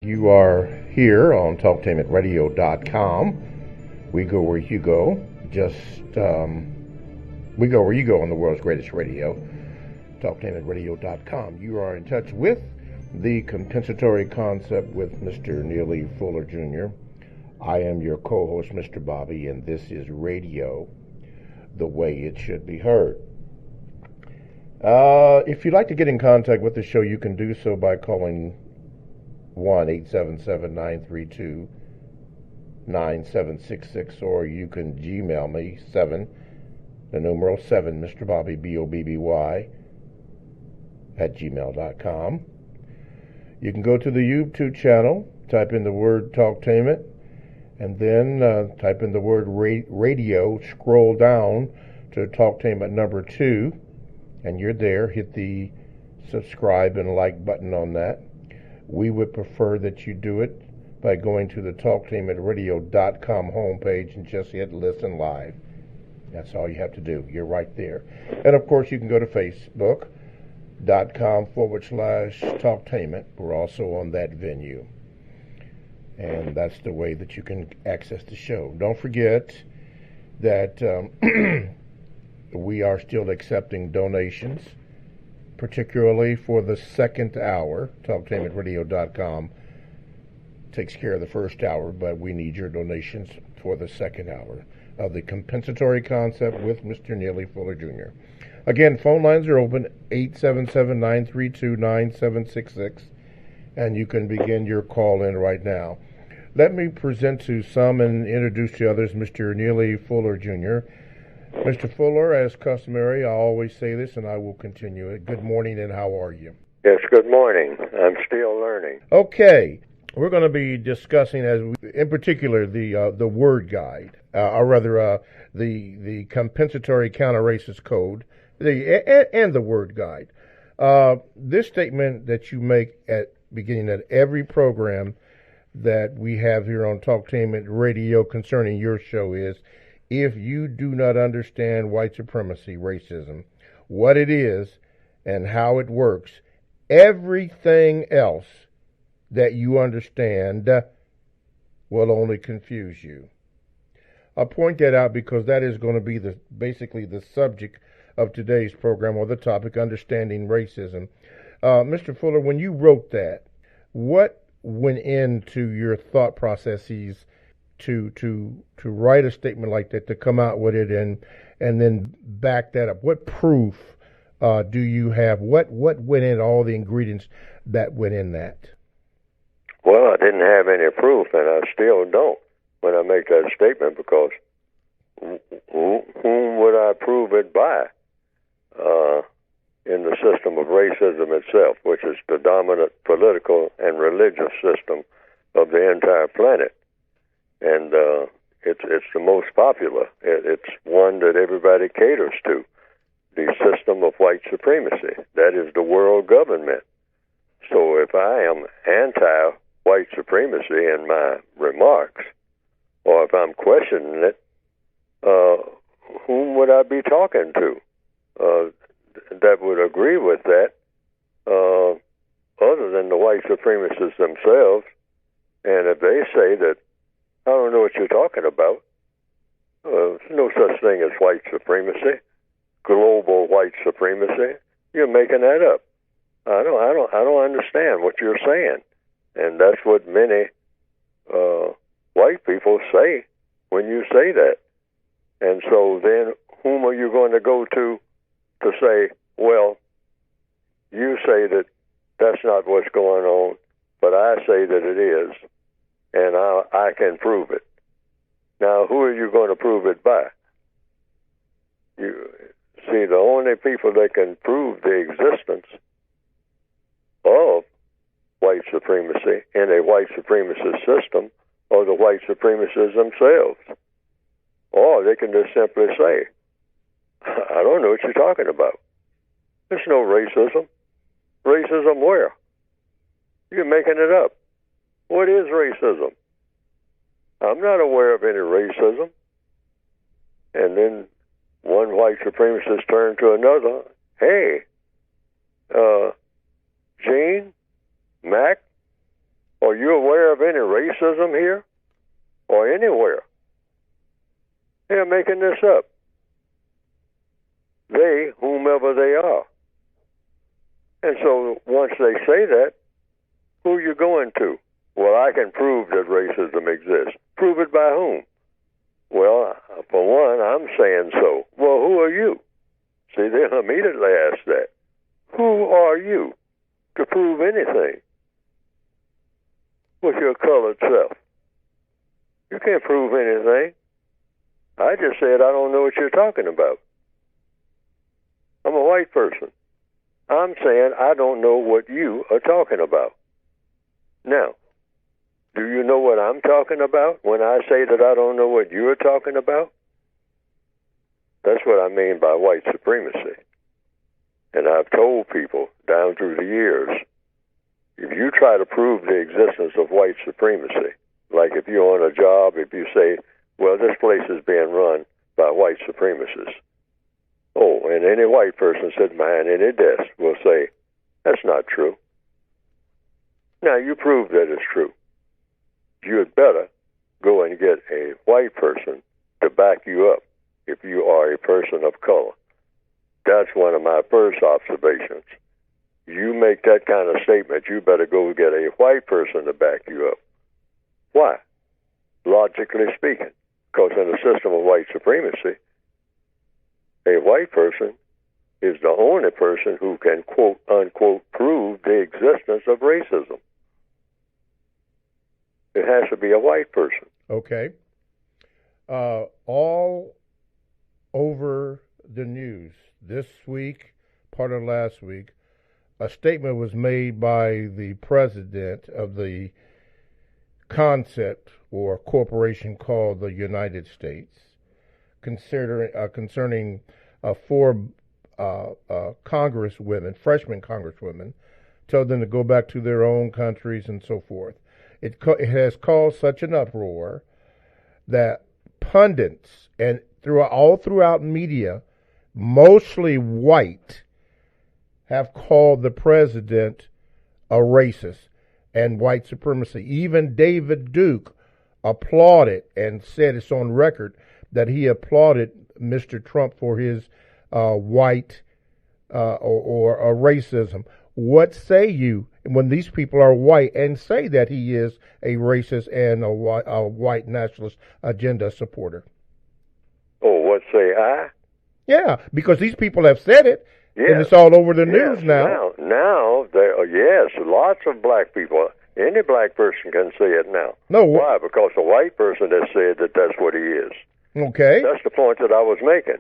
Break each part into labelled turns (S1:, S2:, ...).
S1: You are here on TalkTainmentRadio.com. We go where you go. We go where you go on the world's greatest radio, TalkTainmentRadio.com. You are in touch with the compensatory concept with Mr. Neely Fuller Jr. I am your co-host, Mr. Bobby, and this is radio the way it should be heard. If you'd like to get in contact with the show, you can do so by calling 1-877-932-9766, or you can Gmail me, 7, Mr. Bobby, B-O-B-B-Y, at gmail.com. You can go to the YouTube channel, type in the word Talktainment, and then type in the word radio, scroll down to Talktainment number 2, and you're there. Hit the subscribe and like button on that. We would prefer that you do it by going to the TalkTainmentRadio.com homepage and just hit listen live. That's all you have to do. You're right there. And of course, you can go to Facebook.com/Talktainment. We're also on that venue. And that's the way that you can access the show. Don't forget that we are still accepting donations, particularly for the second hour. TalkTainmentRadio.com takes care of the first hour, but we need your donations for the second hour of the compensatory concept with Mr. Neely Fuller Jr. Again, phone lines are open, 877-932-9766, and you can begin your call in right now. Let me present to some and introduce to others Mr. Neely Fuller Jr. Mr. Fuller, as customary, I always say this, and I will continue it. Good morning, and how are you?
S2: Yes, good morning. I'm still learning.
S1: Okay, we're going to be discussing, in particular, the word guide, or rather, the compensatory counter-racist code, and the word guide. This statement that you make at beginning of every program that we have here on Talktainment Radio concerning your show is, if you do not understand white supremacy, racism, what it is and how it works, everything else that you understand will only confuse you. I'll point that out because that is going to be basically the subject of today's program, or the topic, understanding racism. Mr. Fuller, when you wrote that, what went into your thought processes to write a statement like that, to come out with it and then back that up? What proof do you have? What went in, all the ingredients that went in that?
S2: Well, I didn't have any proof, and I still don't when I make that statement, because whom would I prove it by in the system of racism itself, which is the dominant political and religious system of the entire planet? And it's the most popular. It's one that everybody caters to, the system of white supremacy. That is the world government. So if I am anti-white supremacy in my remarks, or if I'm questioning it, whom would I be talking to that would agree with that, other than the white supremacists themselves? And if they say that, I don't know what you're talking about, there's no such thing as white supremacy, global white supremacy, you're making that up. I don't understand what you're saying. And that's what many white people say when you say that. And so then whom are you going to go to say, well, you say that that's not what's going on, but I say that it is, and I can prove it. Now, who are you going to prove it by? You see, the only people that can prove the existence of white supremacy in a white supremacist system are the white supremacists themselves. Or they can just simply say, I don't know what you're talking about. There's no racism. Racism where? You're making it up. What is racism? I'm not aware of any racism. And then one white supremacist turned to another. Hey, Gene, Mac, Are you aware of any racism here or anywhere? They're making this up. They, whomever they are. And so once they say that, who are you going to? Well, I can prove that racism exists. Prove it by whom? Well, for one, I'm saying so. Well, who are you? See, they'll immediately ask that. Who are you to prove anything with your colored self? You can't prove anything. I just said I don't know what you're talking about. I'm a white person. I'm saying I don't know what you are talking about. Now, do you know what I'm talking about when I say that I don't know what you're talking about? That's what I mean by white supremacy. And I've told people down through the years, if you try to prove the existence of white supremacy, like if you're on a job, if you say, well, this place is being run by white supremacists. Oh, and any white person sitting behind any desk will say, that's not true. Now, you prove that it's true. You had better go and get a white person to back you up if you are a person of color. That's one of my first observations. You make that kind of statement, you better go get a white person to back you up. Why? Logically speaking, because in the system of white supremacy, a white person is the only person who can, quote, unquote, prove the existence of racism. It has to be a white person.
S1: Okay. All over the news this week, part of last week, a statement was made by the president of the concept or corporation called the United States, concerning four congresswomen, freshman congresswomen, told them to go back to their own countries and so forth. It has caused such an uproar that pundits and all throughout media, mostly white, have called the president a racist and white supremacy. Even David Duke applauded and said it's on record that he applauded Mr. Trump for his white or racism. What say you when these people are white and say that he is a racist and a white nationalist agenda supporter?
S2: Oh, what say I?
S1: Yeah, because these people have said it,
S2: yes.
S1: And it's all over the news now.
S2: Now, yes, lots of black people. Any black person can say it now.
S1: No,
S2: why? Because a white person has said that that's what he is.
S1: Okay,
S2: that's the point that I was making.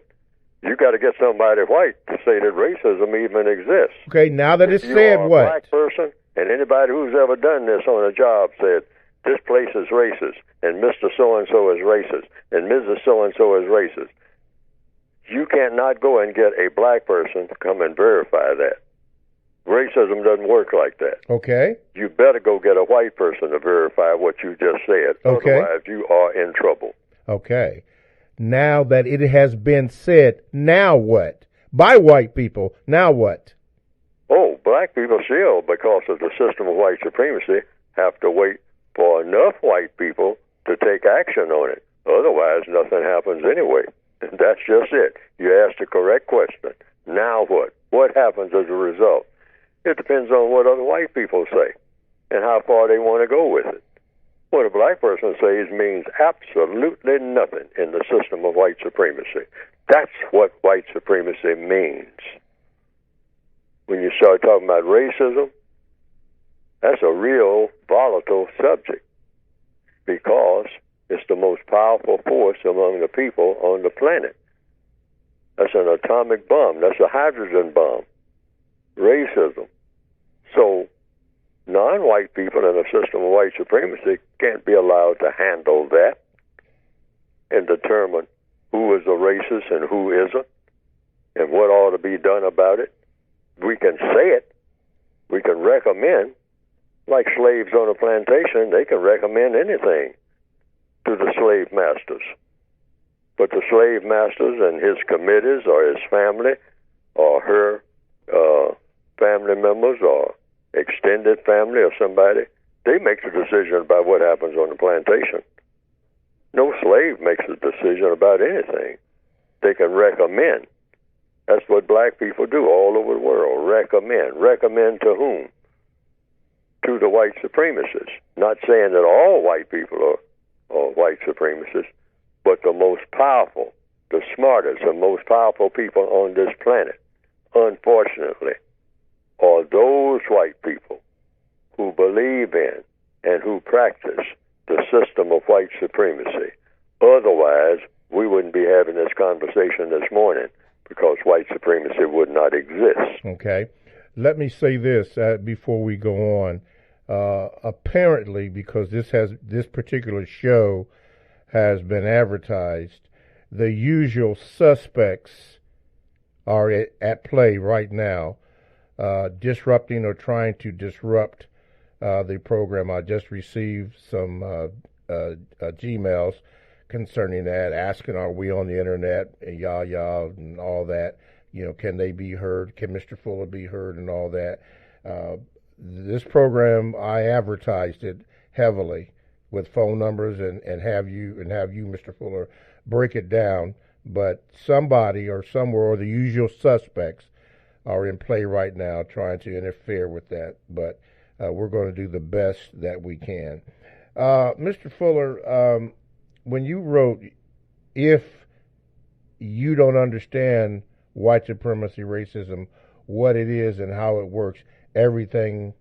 S2: You got to get somebody white to say that racism even exists.
S1: Okay, now that it's said,
S2: what?
S1: What?
S2: A black person, and anybody who's ever done this on a job said, this place is racist, and Mr. So-and-so is racist, and Mrs. So-and-so is racist. You can't not go and get a black person to come and verify that. Racism doesn't work like that.
S1: Okay.
S2: You better go get a white person to verify what you just said.
S1: Okay.
S2: Otherwise, you are in trouble.
S1: Okay. Now that it has been said, now what? By white people, now what?
S2: Oh, black people still, because of the system of white supremacy, have to wait for enough white people to take action on it. Otherwise, nothing happens anyway. And that's just it. You asked the correct question. Now what? What happens as a result? It depends on what other white people say and how far they want to go with it. What a black person says means absolutely nothing in the system of white supremacy. That's what white supremacy means. When you start talking about racism, that's a real volatile subject because it's the most powerful force among the people on the planet. That's an atomic bomb. That's a hydrogen bomb. Racism. So non-white people in a system of white supremacy can't be allowed to handle that and determine who is a racist and who isn't and what ought to be done about it. We can say it. We can recommend. Like slaves on a plantation, they can recommend anything to the slave masters. But the slave masters and his committees or his family or her family members or extended family or somebody, They make the decision about what happens on the plantation. No slave makes a decision about anything. They can recommend. That's what black people do all over the world. Recommend. Recommend to whom? To the white supremacists. Not saying that all white people are white supremacists, but the most powerful, the smartest, and most powerful people on this planet, unfortunately, are those white people who believe in and who practice the system of white supremacy. Otherwise, we wouldn't be having this conversation this morning, because white supremacy would not exist.
S1: Okay. Let me say this before we go on. Apparently, because this particular show has been advertised, the usual suspects are at play right now, disrupting or trying to disrupt the program. I just received some Gmails concerning that, asking, are we on the internet, and and all that. Can they be heard? Can Mr. Fuller be heard, and all that? This program, I advertised it heavily with phone numbers and have you, Mr. Fuller, break it down. But somebody or somewhere, or the usual suspects, are in play right now trying to interfere with that. But we're going to do the best that we can. Mr. Fuller, when you wrote, if you don't understand white supremacy, racism, what it is and how it works, everything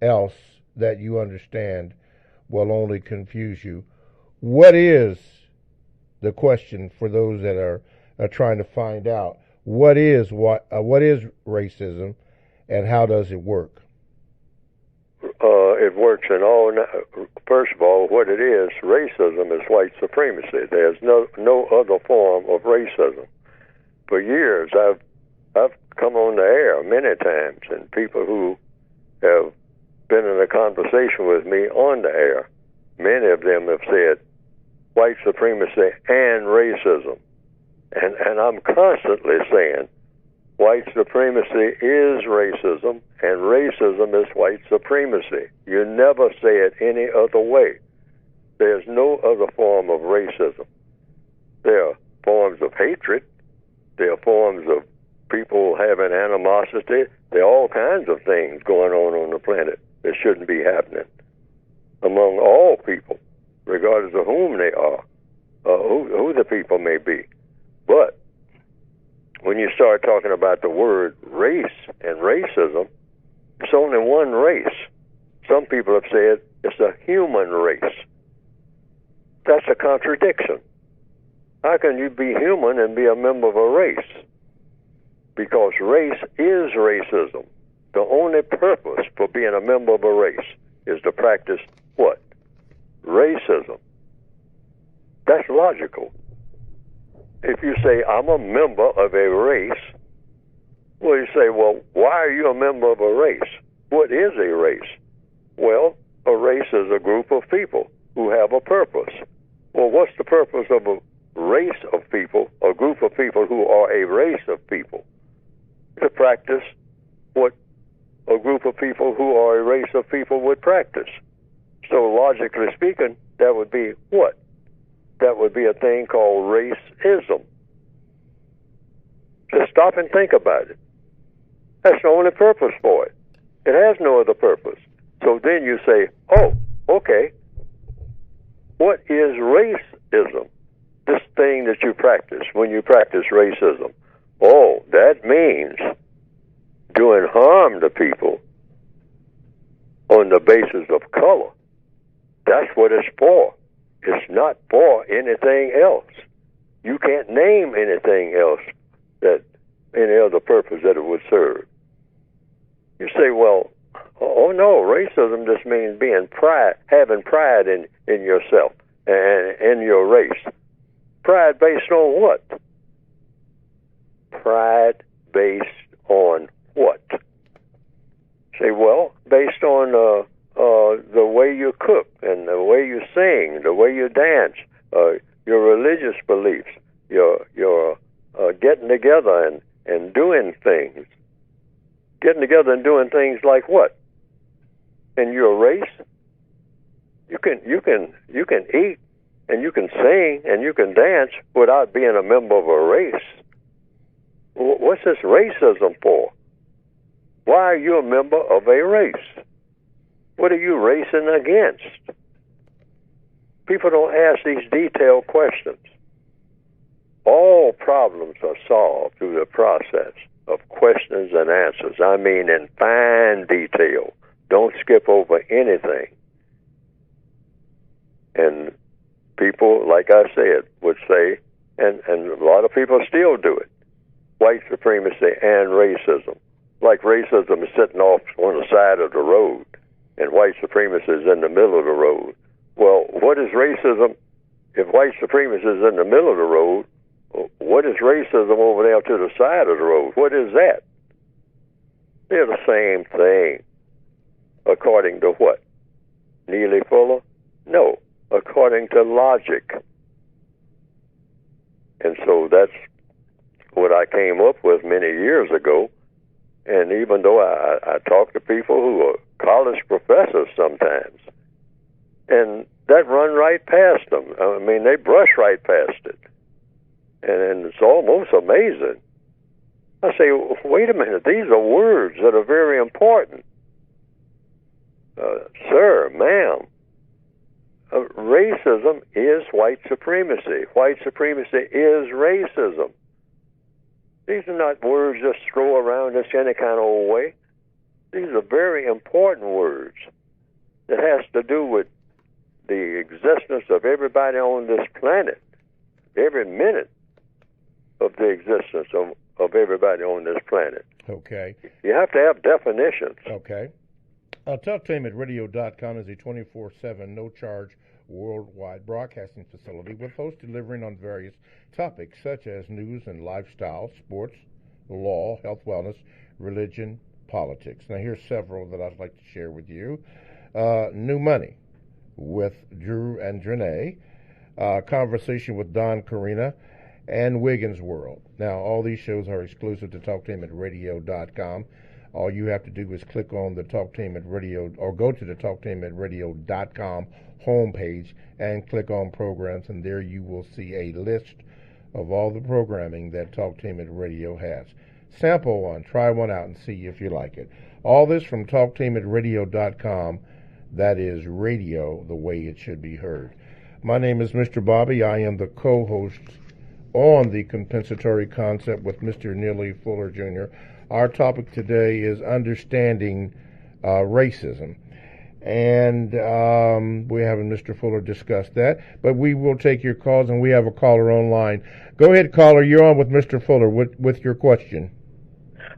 S1: else that you understand will only confuse you. What is the question for those that are trying to find out? What is racism, and how does it work?
S2: It works in all. First of all, what it is, racism is white supremacy. There's no other form of racism. For years, I've come on the air many times, and people who have been in a conversation with me on the air, many of them have said white supremacy and racism. And I'm constantly saying white supremacy is racism, and racism is white supremacy. You never say it any other way. There's no other form of racism. There are forms of hatred. There are forms of people having animosity. There are all kinds of things going on the planet that shouldn't be happening among all people, regardless of whom they are, who the people may be. But when you start talking about the word race and racism, it's only one race. Some people have said it's a human race. That's a contradiction. How can you be human and be a member of a race? Because race is racism. The only purpose for being a member of a race is to practice what? Racism. That's logical. If you say, I'm a member of a race, well, you say, well, why are you a member of a race? What is a race? Well, a race is a group of people who have a purpose. Well, what's the purpose of a race of people, a group of people who are a race of people? To practice what a group of people who are a race of people would practice. So logically speaking, that would be what? That would be a thing called racism. Just stop and think about it. That's the only purpose for it. It has no other purpose. So then you say, oh, okay, what is racism? This thing that you practice when you practice racism. Oh, that means doing harm to people on the basis of color. That's what it's for. It's not for anything else. You can't name anything else that any other purpose that it would serve. You say, well, oh no, racism just means having pride in yourself and in your race. Pride based on what? Pride based on what? Say, well, based on the way you cook and the way you sing, the way you dance, your religious beliefs, your getting together and doing things. Getting together and doing things like what? In your race? You can eat and you can sing and you can dance without being a member of a race. What's this racism for? Why are you a member of a race? What are you racing against? People don't ask these detailed questions. All problems are solved through the process of questions and answers. I mean in fine detail. Don't skip over anything. And people, like I said, would say, and a lot of people still do it, white supremacy and racism. Like racism is sitting off on the side of the road, and white supremacy is in the middle of the road. Well, what is racism? If white supremacy is in the middle of the road, what is racism over there to the side of the road? What is that? They're the same thing. According to what? Neely Fuller? No. According to logic. And so that's what I came up with many years ago. And even though I talk to people who are college professors sometimes, and that run right past them. I mean, they brush right past it. And it's almost amazing. I say, wait a minute, these are words that are very important. Sir, ma'am, racism is white supremacy. White supremacy is racism. These are not words just thrown around just any kind of old way. These are very important words that has to do with the existence of everybody on this planet, every minute of the existence of everybody on this planet.
S1: Okay.
S2: You have to have definitions.
S1: Okay. Talktainmentradio.com is a 24/7, no-charge, worldwide broadcasting facility with hosts delivering on various topics such as news and lifestyle, sports, law, health, wellness, religion, politics. Now, here's several that I'd like to share with you. New Money with Drew and Janae, Conversation with Don Carina, and Wiggins World. Now, all these shows are exclusive to Talktainmentradio.com. All you have to do is click on the Talktainment Radio, or go to the Talktainmentradio.com homepage and click on programs, and there you will see a list of all the programming that Talktainment Radio has. Sample one, try one out, and see if you like it. All this from Talktainmentradio.com. That is radio the way it should be heard. My name is Mr. Bobby. I am the co-host on the compensatory concept with Mr. Neely Fuller Jr. Our topic today is understanding racism. And we're having Mr. Fuller discuss that. But we will take your calls, and we have a caller online. Go ahead, caller. You're on with Mr. Fuller with your question.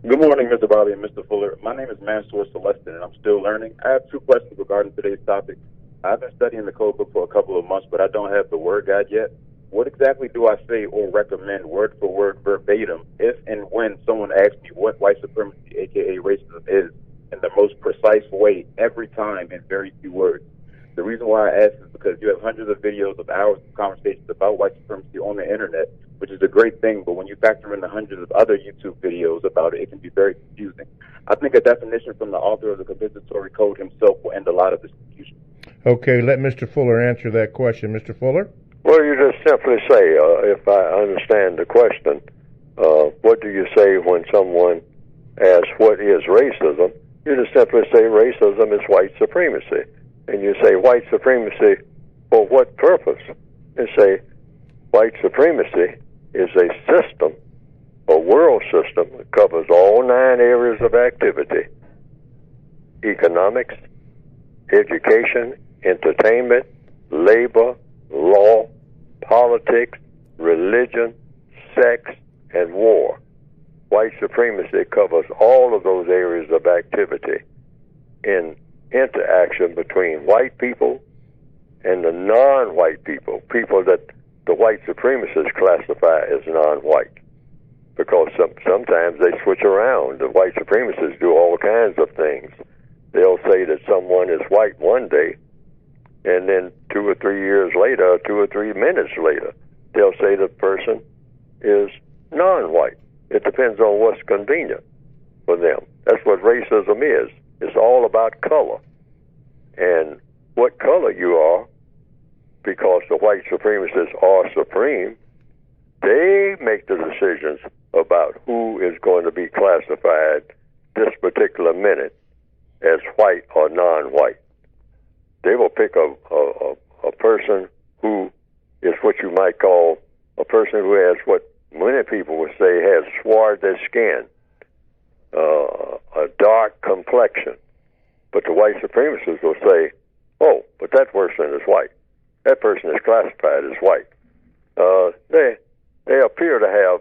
S3: Good morning, Mr. Bobby and Mr. Fuller. My name is Mansour Celestin, and I'm still learning. I have two questions regarding today's topic. I've been studying the code book for a couple of months, but I don't have the word guide yet. What exactly do I say or recommend word for word verbatim if and when someone asks me what white supremacy, a.k.a. racism, is in the most precise way every time in very few words? The reason why I ask is because you have hundreds of videos of hours of conversations about white supremacy on the internet, which is a great thing, but when you factor in the hundreds of other YouTube videos about it, it can be very confusing. I think a definition from the author of the compensatory code himself will end a lot of this confusion.
S1: Okay, let Mr. Fuller answer that question. Mr. Fuller?
S2: Well, you just simply say, if I understand the question, what do you say when someone asks what is racism? You just simply say racism is white supremacy. And you say white supremacy for what purpose? And say white supremacy is a system, a world system that covers all 9 areas of activity: economics, education, entertainment, labor, law, politics, religion, sex, and war. White supremacy covers all of those areas of activity in interaction between white people and the non-white people, people that the white supremacists classify as non-white, because sometimes they switch around. The white supremacists do all kinds of things. They'll say that someone is white one day, and then 2 or 3 years later, 2 or 3 minutes later, they'll say the person is non-white. It depends on what's convenient for them. That's what racism is. It's all about color. And what color you are, because the white supremacists are supreme, they make the decisions about who is going to be classified this particular minute as white or non-white. They will pick a person who is what you might call a person who has what many people would say has swarthy skin, a dark complexion. But the white supremacists will say, oh, but that person is white. That person is classified as white. They appear to have,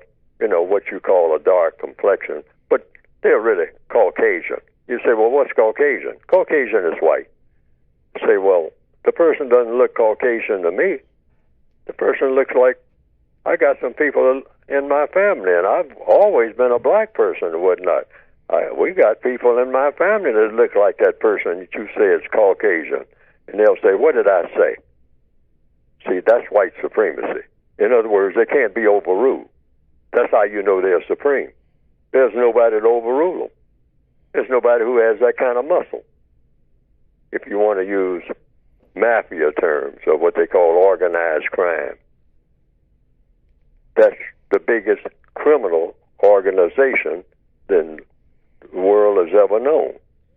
S2: what you call a dark complexion, but they're really Caucasian. You say, well, what's Caucasian? Caucasian is white. You say, well, the person doesn't look Caucasian to me. The person looks like, I got some people in my family, and I've always been a black person and whatnot. We got people in my family that look like that person that you say is Caucasian. And they'll say, what did I say? See, that's white supremacy. In other words, they can't be overruled. That's how you know they're supreme. There's nobody to overrule them. There's nobody who has that kind of muscle. If you want to use mafia terms or what they call organized crime, that's the biggest criminal organization that the world has ever known.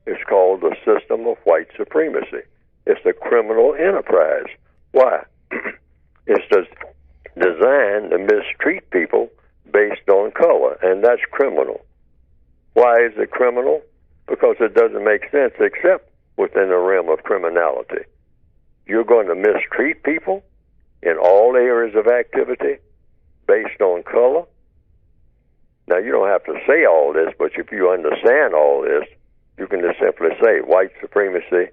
S2: It's called the system of white supremacy. It's a criminal enterprise. Why? It's just designed to mistreat people based on color, and that's criminal. Why is it criminal? Because it doesn't make sense except within the realm of criminality. You're going to mistreat people in all areas of activity based on color. Now, you don't have to say all this, but if you understand all this, you can just simply say white supremacy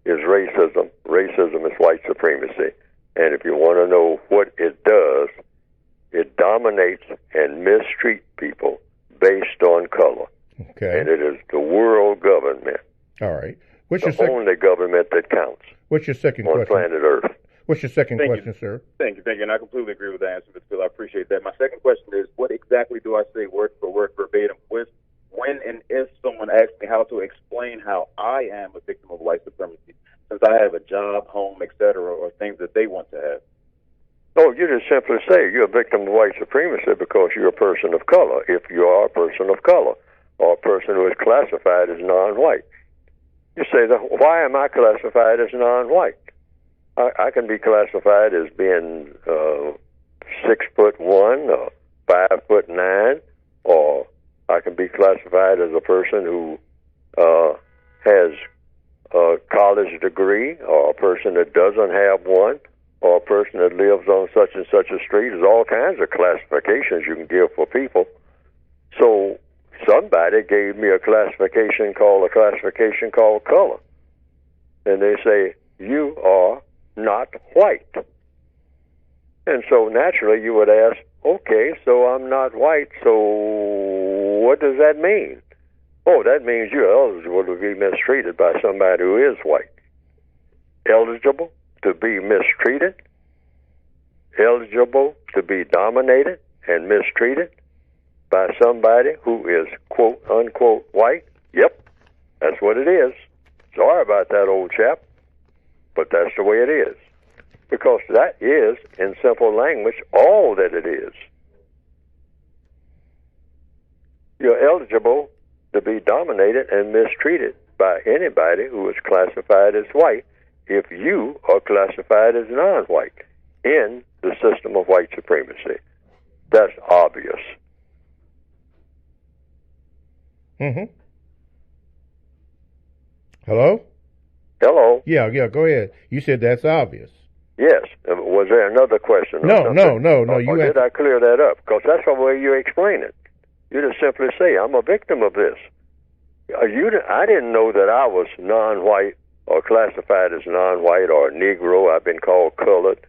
S2: is racism. Racism is white supremacy. And if you want to know what it does, it dominates and mistreats people based on color.
S1: Okay.
S2: And it is the world government.
S1: All right.
S2: The only government that counts.
S1: What's your second question?
S2: On planet Earth.
S1: What's your second question, sir?
S3: Thank you. And I completely agree with the answer, Mr. Phil. I appreciate that. My second question is, what exactly do I say word for word verbatim when and if someone asks me how to explain how I am a victim of white supremacy, since I have a job, home, etc., or things that they want to have?
S2: Oh, you just simply say you're a victim of white supremacy because you're a person of color, if you are a person of color, or a person who is classified as non-white. You say, why am I classified as non-white? I can be classified as being 6'1" or 5'9", or I can be classified as a person who has a college degree, or a person that doesn't have one, or a person that lives on such and such a street. There's all kinds of classifications you can give for people. So somebody gave me a classification called color. And they say, you are not white. And so naturally you would ask, okay, so I'm not white, so what does that mean? Oh, that means you're eligible to be mistreated by somebody who is white. Eligible to be mistreated? Eligible to be dominated and mistreated by somebody who is quote unquote white? Yep, that's what it is. Sorry about that, old chap, but that's the way it is. Because that is, in simple language, all that it is. You're eligible to be dominated and mistreated by anybody who is classified as white if you are classified as non-white in the system of white supremacy. That's obvious.
S1: Mm-hmm. Hello?
S2: Hello?
S1: Yeah, go ahead. You said that's obvious.
S2: Yes. Was there another question?
S1: No.
S2: Or did I clear that up? Because that's the way you explain it. You just simply say, I'm a victim of this. I didn't know that I was non-white or classified as non-white or Negro. I've been called colored,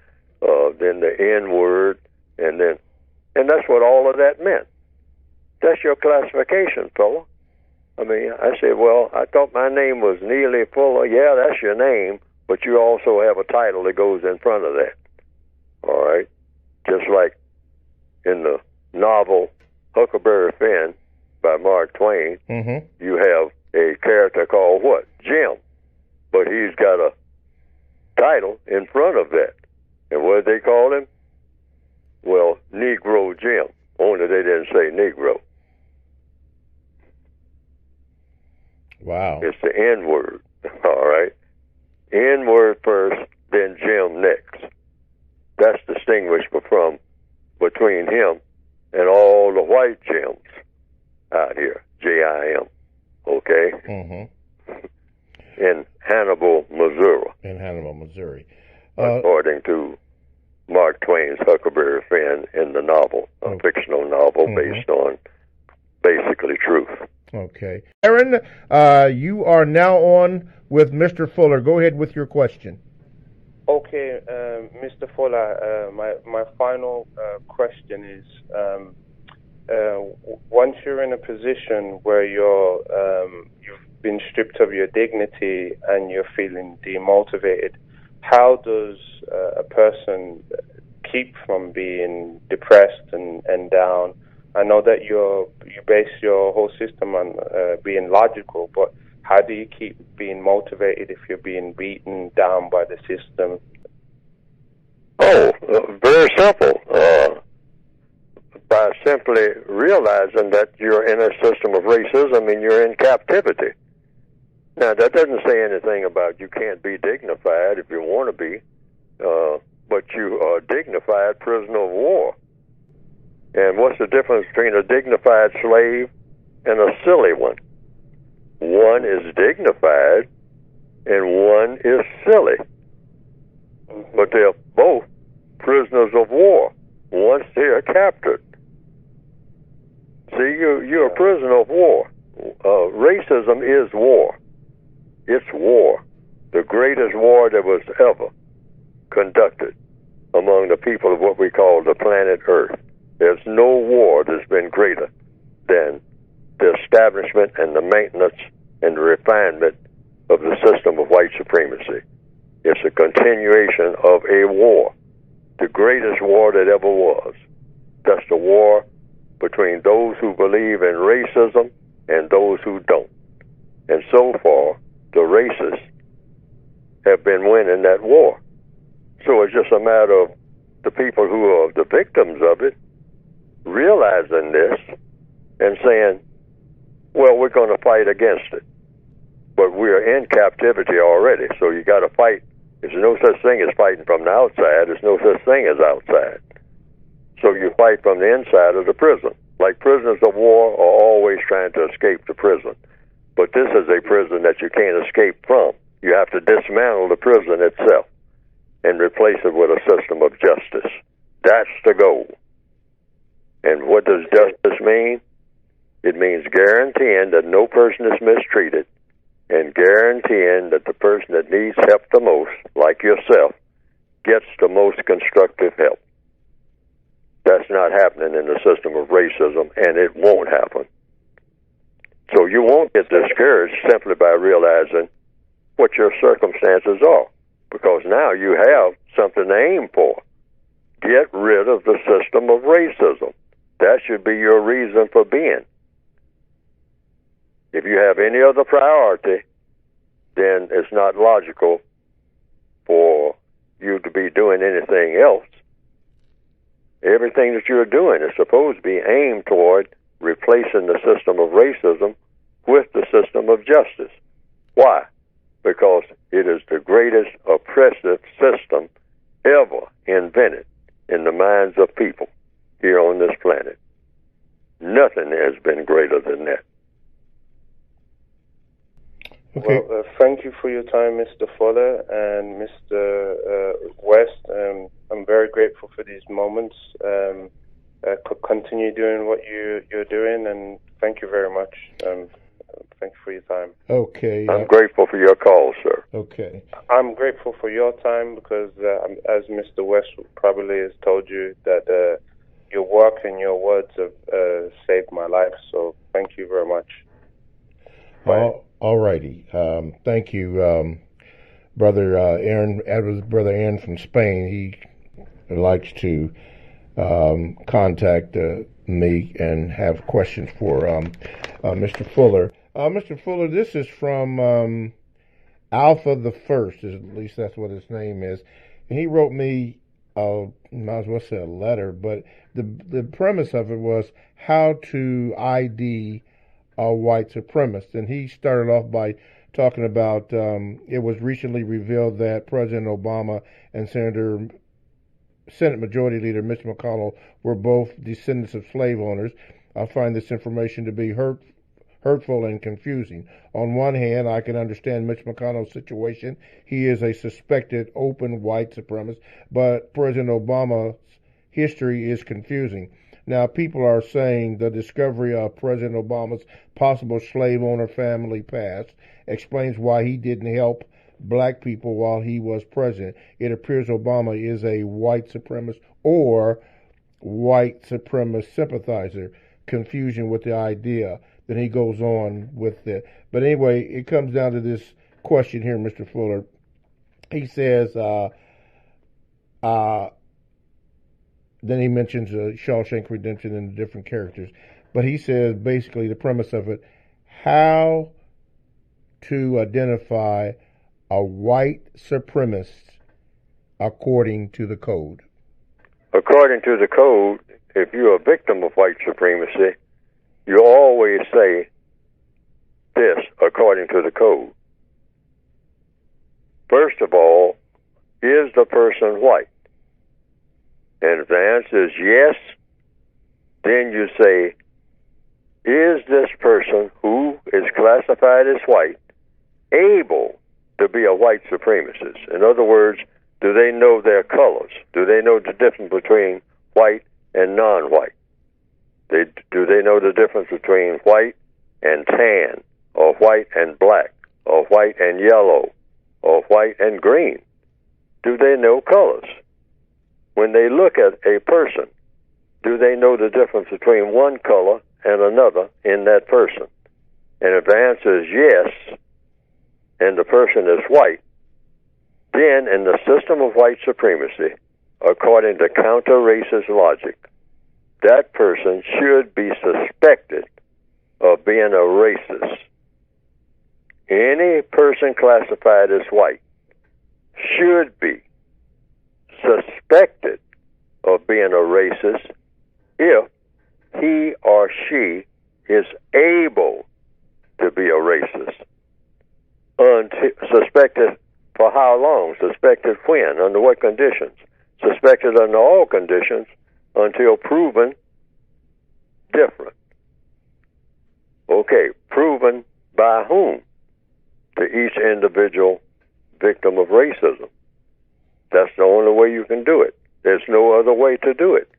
S2: then the N-word, and that's what all of that meant. That's your classification, fella. I mean, I said, well, I thought my name was Neely Fuller. Yeah, that's your name, but you also have a title that goes in front of that. All right? Just like in the novel Huckleberry Finn by Mark Twain, you have a character called what? Jim. But he's got a title in front of that. And what did they call him? Well, Negro Jim. Only they didn't say Negro.
S1: Wow.
S2: It's the N word. All right. N word first, then Jim next. That's distinguishable from between him and all the white Jims out here. Jim. Okay. In Hannibal, Missouri.
S1: In Hannibal, Missouri.
S2: According to Mark Twain's Huckleberry Finn in the novel, a fictional novel based on basically truth.
S1: Okay. Aaron, you are now on with Mr. Fuller. Go ahead with your question.
S4: Okay, Mr. Fuller, my final question is, once you're in a position where you've been stripped of your dignity and you're feeling demotivated, how does a person keep from being depressed and down? I know that you base your whole system on being logical, but how do you keep being motivated if you're being beaten down by the system?
S2: Oh, very simple. By simply realizing that you're in a system of racism and you're in captivity. Now, that doesn't say anything about you can't be dignified if you want to be, but you are a dignified prisoner of war. And what's the difference between a dignified slave and a silly one? One is dignified and one is silly. But they're both prisoners of war once they're captured. See, you're a prisoner of war. Racism is war. It's war. The greatest war that was ever conducted among the people of what we call the planet Earth. There's no war that's been greater than the establishment and the maintenance and the refinement of the system of white supremacy. It's a continuation of a war, the greatest war that ever was. That's the war between those who believe in racism and those who don't. And so far, the racists have been winning that war. So it's just a matter of the people who are the victims of it realizing this and saying, well, we're going to fight against it. But we're in captivity already, so you got to fight. There's no such thing as fighting from the outside. There's no such thing as outside. So you fight from the inside of the prison. Like prisoners of war are always trying to escape the prison. But this is a prison that you can't escape from. You have to dismantle the prison itself and replace it with a system of justice. That's the goal. And what does justice mean? It means guaranteeing that no person is mistreated and guaranteeing that the person that needs help the most, like yourself, gets the most constructive help. That's not happening in the system of racism, and it won't happen. So you won't get discouraged simply by realizing what your circumstances are, because now you have something to aim for. Get rid of the system of racism. That should be your reason for being. If you have any other priority, then it's not logical for you to be doing anything else. Everything that you're doing is supposed to be aimed toward replacing the system of racism with the system of justice. Why? Because it is the greatest oppressive system ever invented in the minds of people here on this planet. Nothing has been greater than that.
S1: Okay.
S4: Well, thank you for your time, Mr. Fuller and Mr. West. I'm very grateful for these moments. Continue doing what you're doing, and thank you very much. Thank you for your time.
S1: Okay.
S2: I'm grateful for your call, sir.
S1: Okay.
S4: I'm grateful for your time because, as Mr. West probably has told you, that your work and your words have saved my life. So thank you very much.
S1: All righty. Thank you, Brother Aaron. Edward's brother Aaron from Spain. He likes to contact me and have questions for Mr. Fuller. Mr. Fuller, this is from Alpha the First, at least that's what his name is. And he wrote me, might as well say a letter, but the premise of it was how to ID a white supremacist. And he started off by talking about it was recently revealed that President Obama and Senate Majority Leader Mitch McConnell were both descendants of slave owners. I find this information to be hurtful and confusing. On one hand, I can understand Mitch McConnell's situation. He is a suspected open white supremacist, but President Obama's history is confusing. Now, people are saying the discovery of President Obama's possible slave owner family past explains why he didn't help black people while he was president. It appears Obama is a white supremacist or white supremacist sympathizer. Confusion with the idea. Then he goes on with it. But anyway, it comes down to this question here, Mr. Fuller. He says, then he mentions Shawshank Redemption and the different characters. But he says basically the premise of it, how to identify a white supremacist according to the code.
S2: According to the code, if you're a victim of white supremacy, you always say this according to the code. First of all, is the person white? And if the answer is yes, then you say, is this person who is classified as white able to be a white supremacist? In other words, do they know their colors? Do they know the difference between white and non-white? Do they know the difference between white and tan, or white and black, or white and yellow, or white and green? Do they know colors? When they look at a person, do they know the difference between one color and another in that person? And if the answer is yes, and the person is white, then in the system of white supremacy, according to counter-racist logic, that person should be suspected of being a racist. Any person classified as white should be suspected of being a racist if he or she is able to be a racist. Suspected for how long? Suspected when? Under what conditions? Suspected under all conditions until proven different. Okay, proven by whom? To each individual victim of racism. That's the only way you can do it. There's no other way to do it.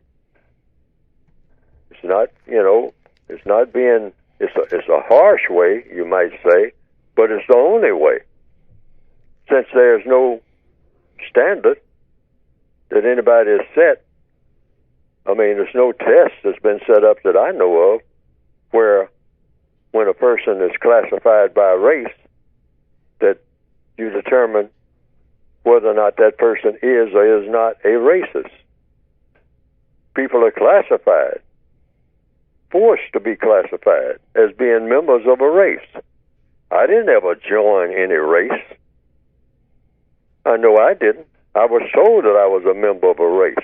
S2: It's not, it's not being, it's a harsh way, you might say, but it's the only way. Since there's no standard that anybody has set, I mean, there's no test that's been set up that I know of where when a person is classified by race, that you determine whether or not that person is or is not a racist. People are classified, forced to be classified as being members of a race. I didn't ever join any race. I know I didn't. I was told that I was a member of a race.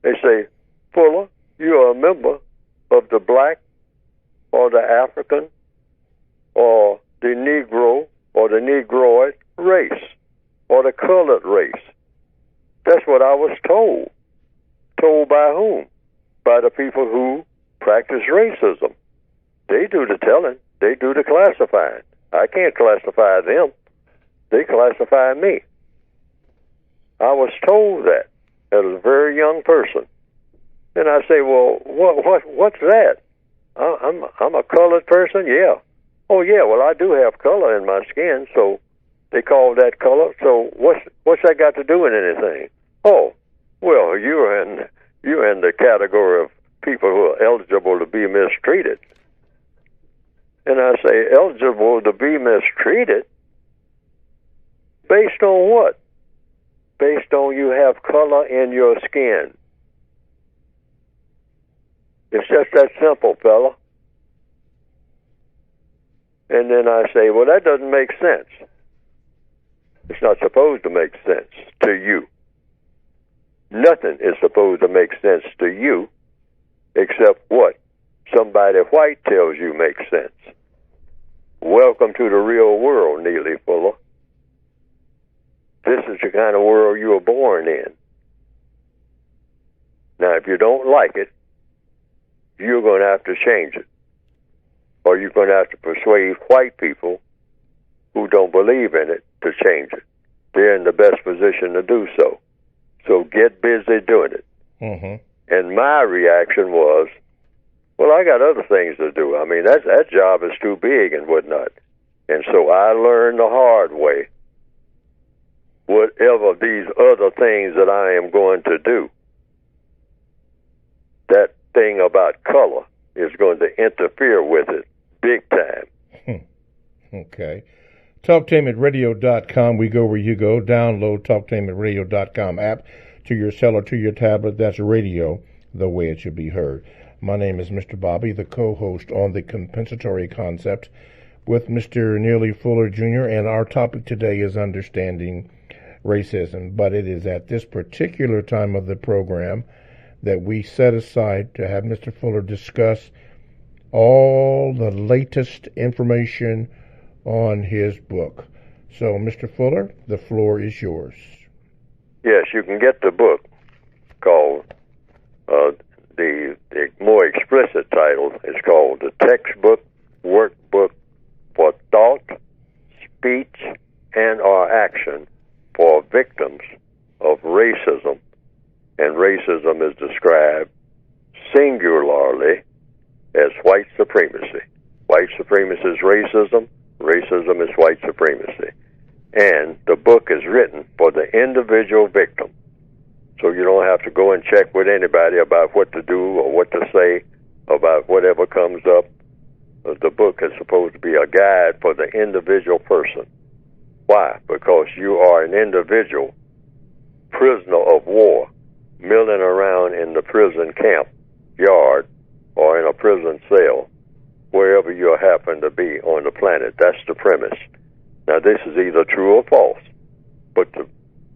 S2: They say, Fuller, you are a member of the black or the African or the Negro or the Negroid race or the colored race. That's what I was told. Told by whom? By the people who practice racism. They do the telling. They do the classifying. I can't classify them. They classify me. I was told that as a very young person. And I say, well, what's that? I'm a colored person? Yeah. Oh, yeah, well, I do have color in my skin, so they call that color. So what's that got to do with anything? Oh, well, you're in the category of people who are eligible to be mistreated. And I say, eligible to be mistreated? Based on what? Based on you have color in your skin. It's just that simple, fella. And then I say, well, that doesn't make sense. It's not supposed to make sense to you. Nothing is supposed to make sense to you except what somebody white tells you makes sense. Welcome to the real world, Neely Fuller. This is the kind of world you were born in. Now, if you don't like it, you're going to have to change it. Or you're going to have to persuade white people who don't believe in it to change it. They're in the best position to do so. So get busy doing it. Mm-hmm. And my reaction was, well, I got other things to do. I mean, that job is too big and whatnot. And so I learned the hard way. Whatever these other things that I am going to do, that thing about color is going to interfere with it big time.
S1: Okay. TalkTameRadio.com. We go where you go. Download TalkTameRadio.com app to your cell or to your tablet. That's radio, the way it should be heard. My name is Mr. Bobby, the co-host on The Compensatory Concept with Mr. Neely Fuller Jr., and our topic today is understanding racism. But it is at this particular time of the program that we set aside to have Mr. Fuller discuss all the latest information on his book. So, Mr. Fuller, the floor is yours.
S2: Yes, you can get the book called, the more explicit title is called The Textbook Workbook for Thought, Speech, and or Action for Victims of Racism. And racism is described singularly as white supremacy. White supremacy is racism. Racism is white supremacy. And the book is written for the individual victim. So you don't have to go and check with anybody about what to do or what to say about whatever comes up. The book is supposed to be a guide for the individual person. Why? Because you are an individual prisoner of war milling around in the prison camp yard or in a prison cell, wherever you happen to be on the planet. That's the premise. Now, this is either true or false, but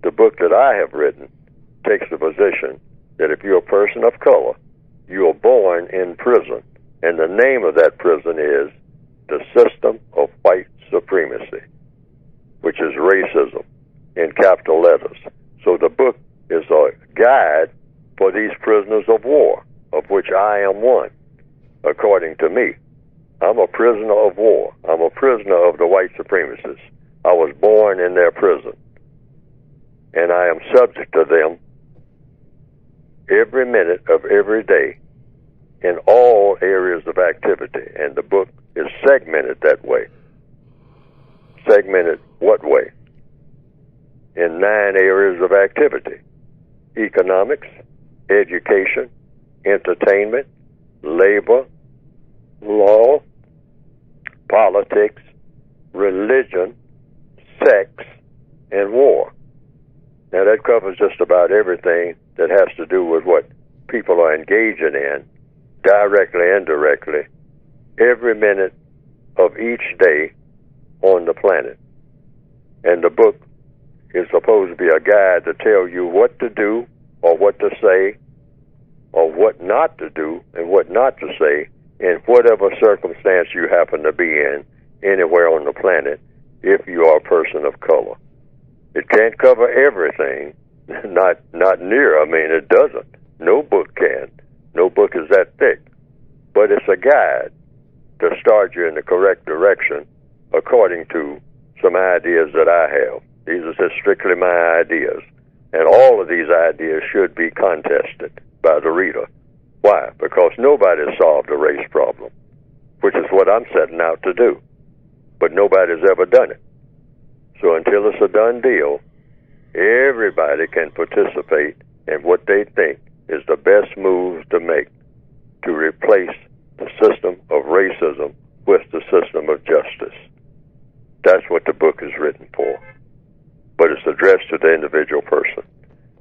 S2: the book that I have written takes the position that if you're a person of color, you are born in prison, and the name of that prison is the system of white supremacy, which is racism in capital letters. So the book is a guide for these prisoners of war, of which I am one, according to me. I'm a prisoner of war. I'm a prisoner of the white supremacists. I was born in their prison, and I am subject to them every minute of every day in all areas of activity, and the book is segmented that way. Segmented what way? In 9 areas of activity: economics, education, entertainment, labor, law, politics, religion, sex, and war. Now that covers just about everything that has to do with what people are engaging in, directly and indirectly, every minute of each day on the planet. And the book is supposed to be a guide to tell you what to do or what to say or what not to do and what not to say in whatever circumstance you happen to be in anywhere on the planet if you are a person of color. It can't cover everything, not near. I mean, it doesn't. No book can. No book is that thick. But it's a guide to start you in the correct direction according to some ideas that I have. These are just strictly my ideas. And all of these ideas should be contested by the reader. Why? Because nobody has solved a race problem, which is what I'm setting out to do. But nobody's ever done it. So until it's a done deal, everybody can participate in what they think is the best moves to make to replace the system of racism with the system of justice. That's what the book is written for. But it's addressed to the individual person.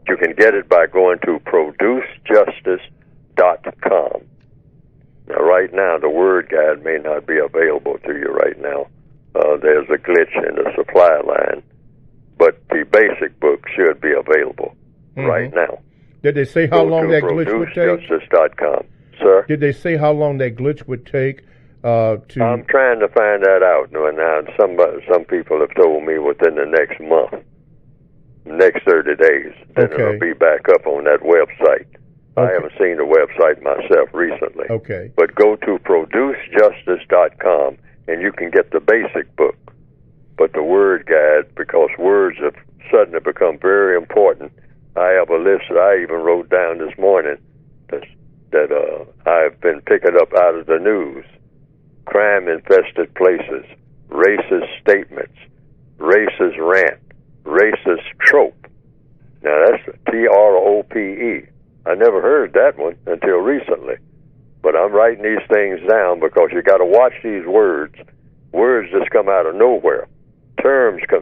S2: You can get it by going to producejustice.com. Now, right now, the word guide may not be available to you right now. There's a glitch in the supply line. but the basic book should be available right now.
S1: Did they say how long that glitch would take?
S2: ProduceJustice.com. Sir?
S1: Did they say how long that glitch would take to...
S2: I'm trying to find that out now. Some people have told me within the next month, next 30 days, then it'll be back up on that website. I haven't seen the website myself recently.
S1: Okay.
S2: But go to ProduceJustice.com and you can get the basic book. But the word guide, because words have suddenly become very important, I have a list that I even wrote down this morning that I've been picking up out of the news. Crime-infested places, racist statements, racist rant, racist trope. Now that's TROPE. I never heard that one until recently. But I'm writing these things down because you got to watch these words. Words just come out of nowhere.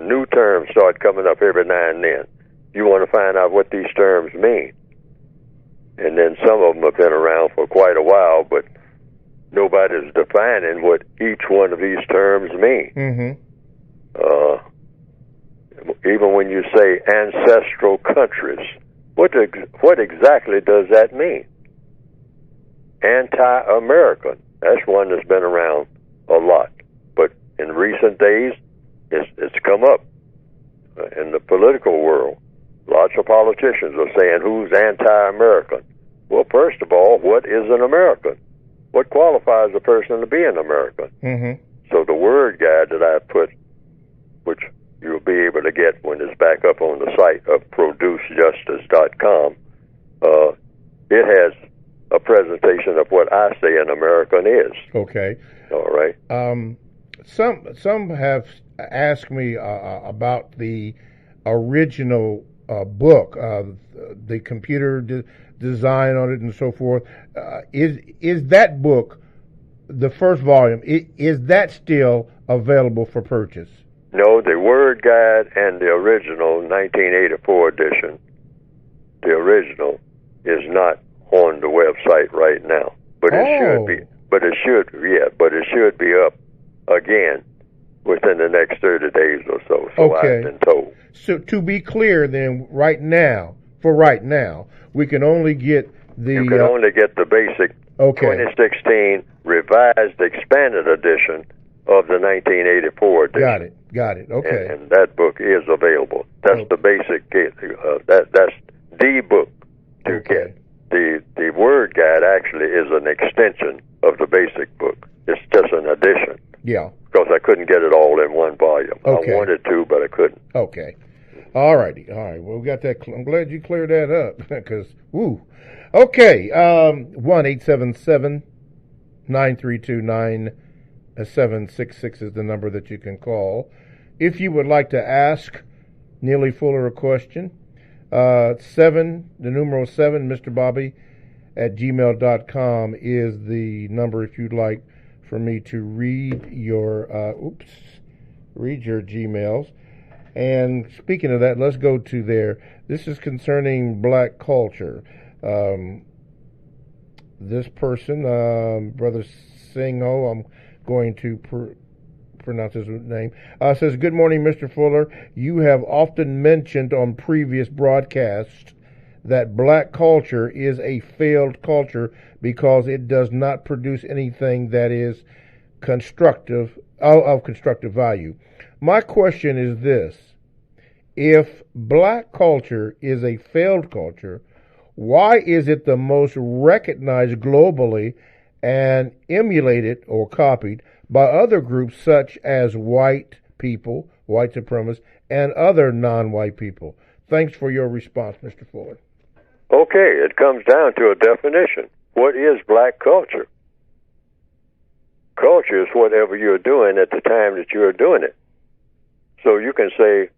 S2: New terms start coming up every now and then. You want to find out what these terms mean. And then some of them have been around for quite a while, but nobody's defining what each one of these terms mean. Even when you say ancestral countries, what exactly does that mean? Anti-American, that's one that's been around a lot. But in recent days, it's come up in the political world. Lots of politicians are saying, who's anti-American? Well, first of all, what is an American? What qualifies a person to be an American? So the word guide that I put, which you'll be able to get when it's back up on the site of ProduceJustice.com, it has a presentation of what I say an American is. Okay. All right.
S1: Some have asked me about the original book, the computer design on it and so forth. Is that book, the first volume, is that still available for purchase?
S2: No, the Word Guide and the original 1984 edition, the original, is not on the website right now. But it should be. But it should be up again within the next 30 days or so. So I've been told.
S1: So to be clear, then, right now, we can only get the...
S2: You can only get the basic 2016 revised expanded edition of the 1984 edition.
S1: Got it. Okay.
S2: And that book is available. That's the basic. That's the book to get. The Word Guide actually is an extension of the basic book. It's just an addition.
S1: Yeah.
S2: Because I couldn't get it all in one volume. I wanted to, but I couldn't.
S1: Okay. All right. Well, we got that. I'm glad you cleared that up because, woo. Okay. 1-877-932-9766 is the number that you can call. If you would like to ask Neely Fuller a question, 7, the numeral 7, Mr. Bobby at gmail.com is the number if you'd like for me to read your Gmails. And speaking of that, let's go to there. This is concerning black culture. This person, Brother Singho, I'm going to pronounce his name, says, "Good morning, Mr. Fuller. You have often mentioned on previous broadcasts that black culture is a failed culture because it does not produce anything that is of constructive value. My question is this: if black culture is a failed culture, why is it the most recognized globally and emulated or copied by other groups such as white people, white supremacists, and other non-white people? Thanks for your response, Mr. Fuller."
S2: Okay, it comes down to a definition. What is black culture? Culture is whatever you're doing at the time that you're doing it. So you can say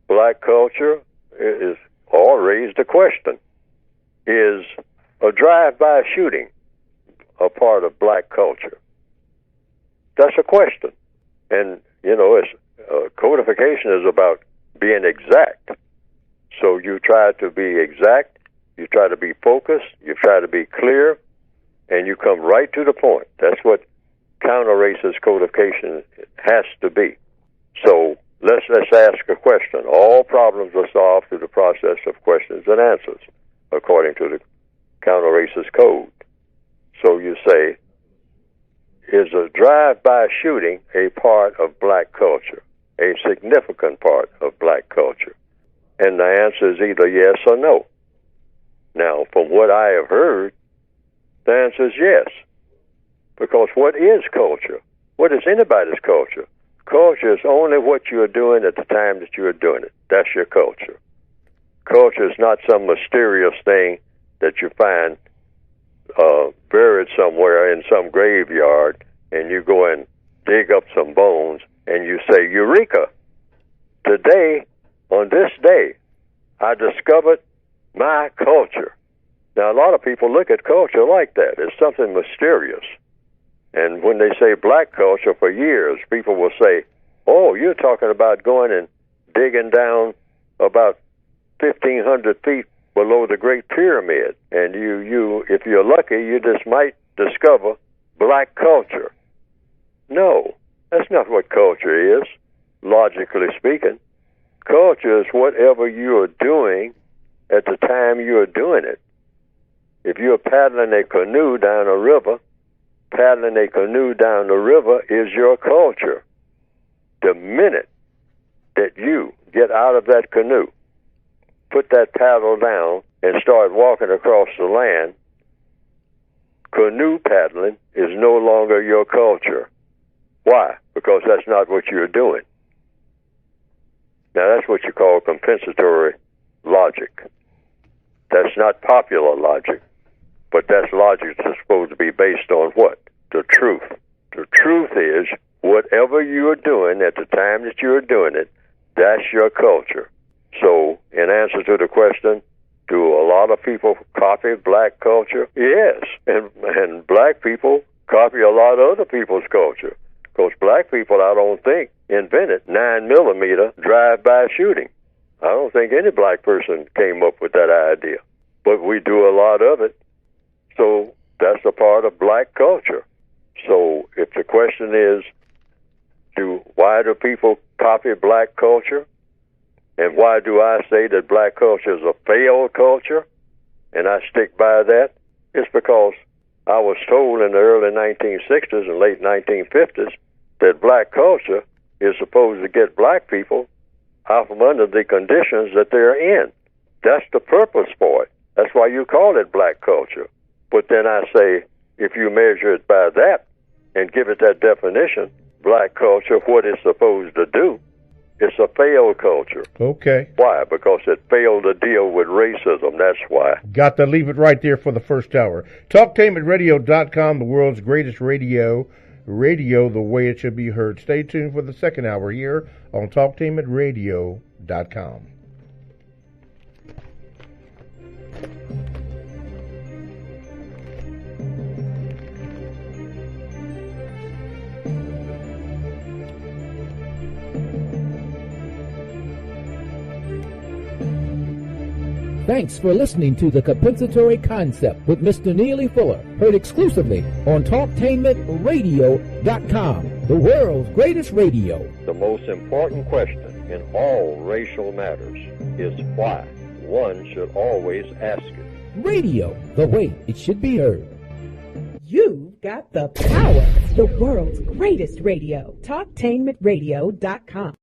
S2: black culture is, or raise the question, is a drive-by shooting a part of black culture? That's a question. And, codification is about being exact. So you try to be exact, you try to be focused, you try to be clear, and you come right to the point. That's what counter-racist codification has to be. So let's ask a question. All problems are solved through the process of questions and answers, according to the counter-racist code. So you say, is a drive-by shooting a part of black culture, a significant part of black culture? And the answer is either yes or no. Now, from what I have heard, the answer is yes. Because what is culture? What is anybody's culture? Culture is only what you are doing at the time that you are doing it. That's your culture. Culture is not some mysterious thing that you find buried somewhere in some graveyard, and you go and dig up some bones, and you say, Eureka! Today, on this day, I discovered my culture. Now, a lot of people look at culture like that. It's something mysterious. And when they say black culture, for years, people will say, oh, you're talking about going and digging down about 1,500 feet below the Great Pyramid. And you, if you're lucky, you just might discover black culture. No, that's not what culture is, logically speaking. Culture is whatever you are doing at the time you are doing it. If you're paddling a canoe down a river, paddling a canoe down the river is your culture. The minute that you get out of that canoe, put that paddle down, and start walking across the land, canoe paddling is no longer your culture. Why? Because that's not what you're doing. Now, that's what you call compensatory logic. That's not popular logic, but that's logic that's supposed to be based on what? The truth. The truth is, whatever you are doing at the time that you are doing it, that's your culture. So, in answer to the question, do a lot of people copy black culture? Yes, and black people copy a lot of other people's culture. Because black people, I don't think, invented 9mm drive-by shooting. I don't think any black person came up with that idea. But we do a lot of it. So that's a part of black culture. So if the question is, why do people copy black culture? And why do I say that black culture is a failed culture? And I stick by that. It's because I was told in the early 1960s and late 1950s that black culture is supposed to get black people out from under the conditions that they're in. That's the purpose for it. That's why you call it black culture. But then I say, if you measure it by that and give it that definition, black culture, what it's supposed to do, it's a failed culture.
S1: Okay.
S2: Why? Because it failed to deal with racism. That's why.
S1: Got to leave it right there for the first hour. TalkTainmentRadio.com, the world's greatest radio the way it should be heard. Stay tuned for the second hour here on TalkTainmentRadio.com.
S5: Thanks for listening to The Compensatory Concept with Mr. Neely Fuller, heard exclusively on TalkTainmentRadio.com, the world's greatest radio.
S2: The most important question in all racial matters is why. One should always ask it.
S5: Radio, the way it should be heard.
S6: You've got the power, the world's greatest radio. TalkTainmentRadio.com.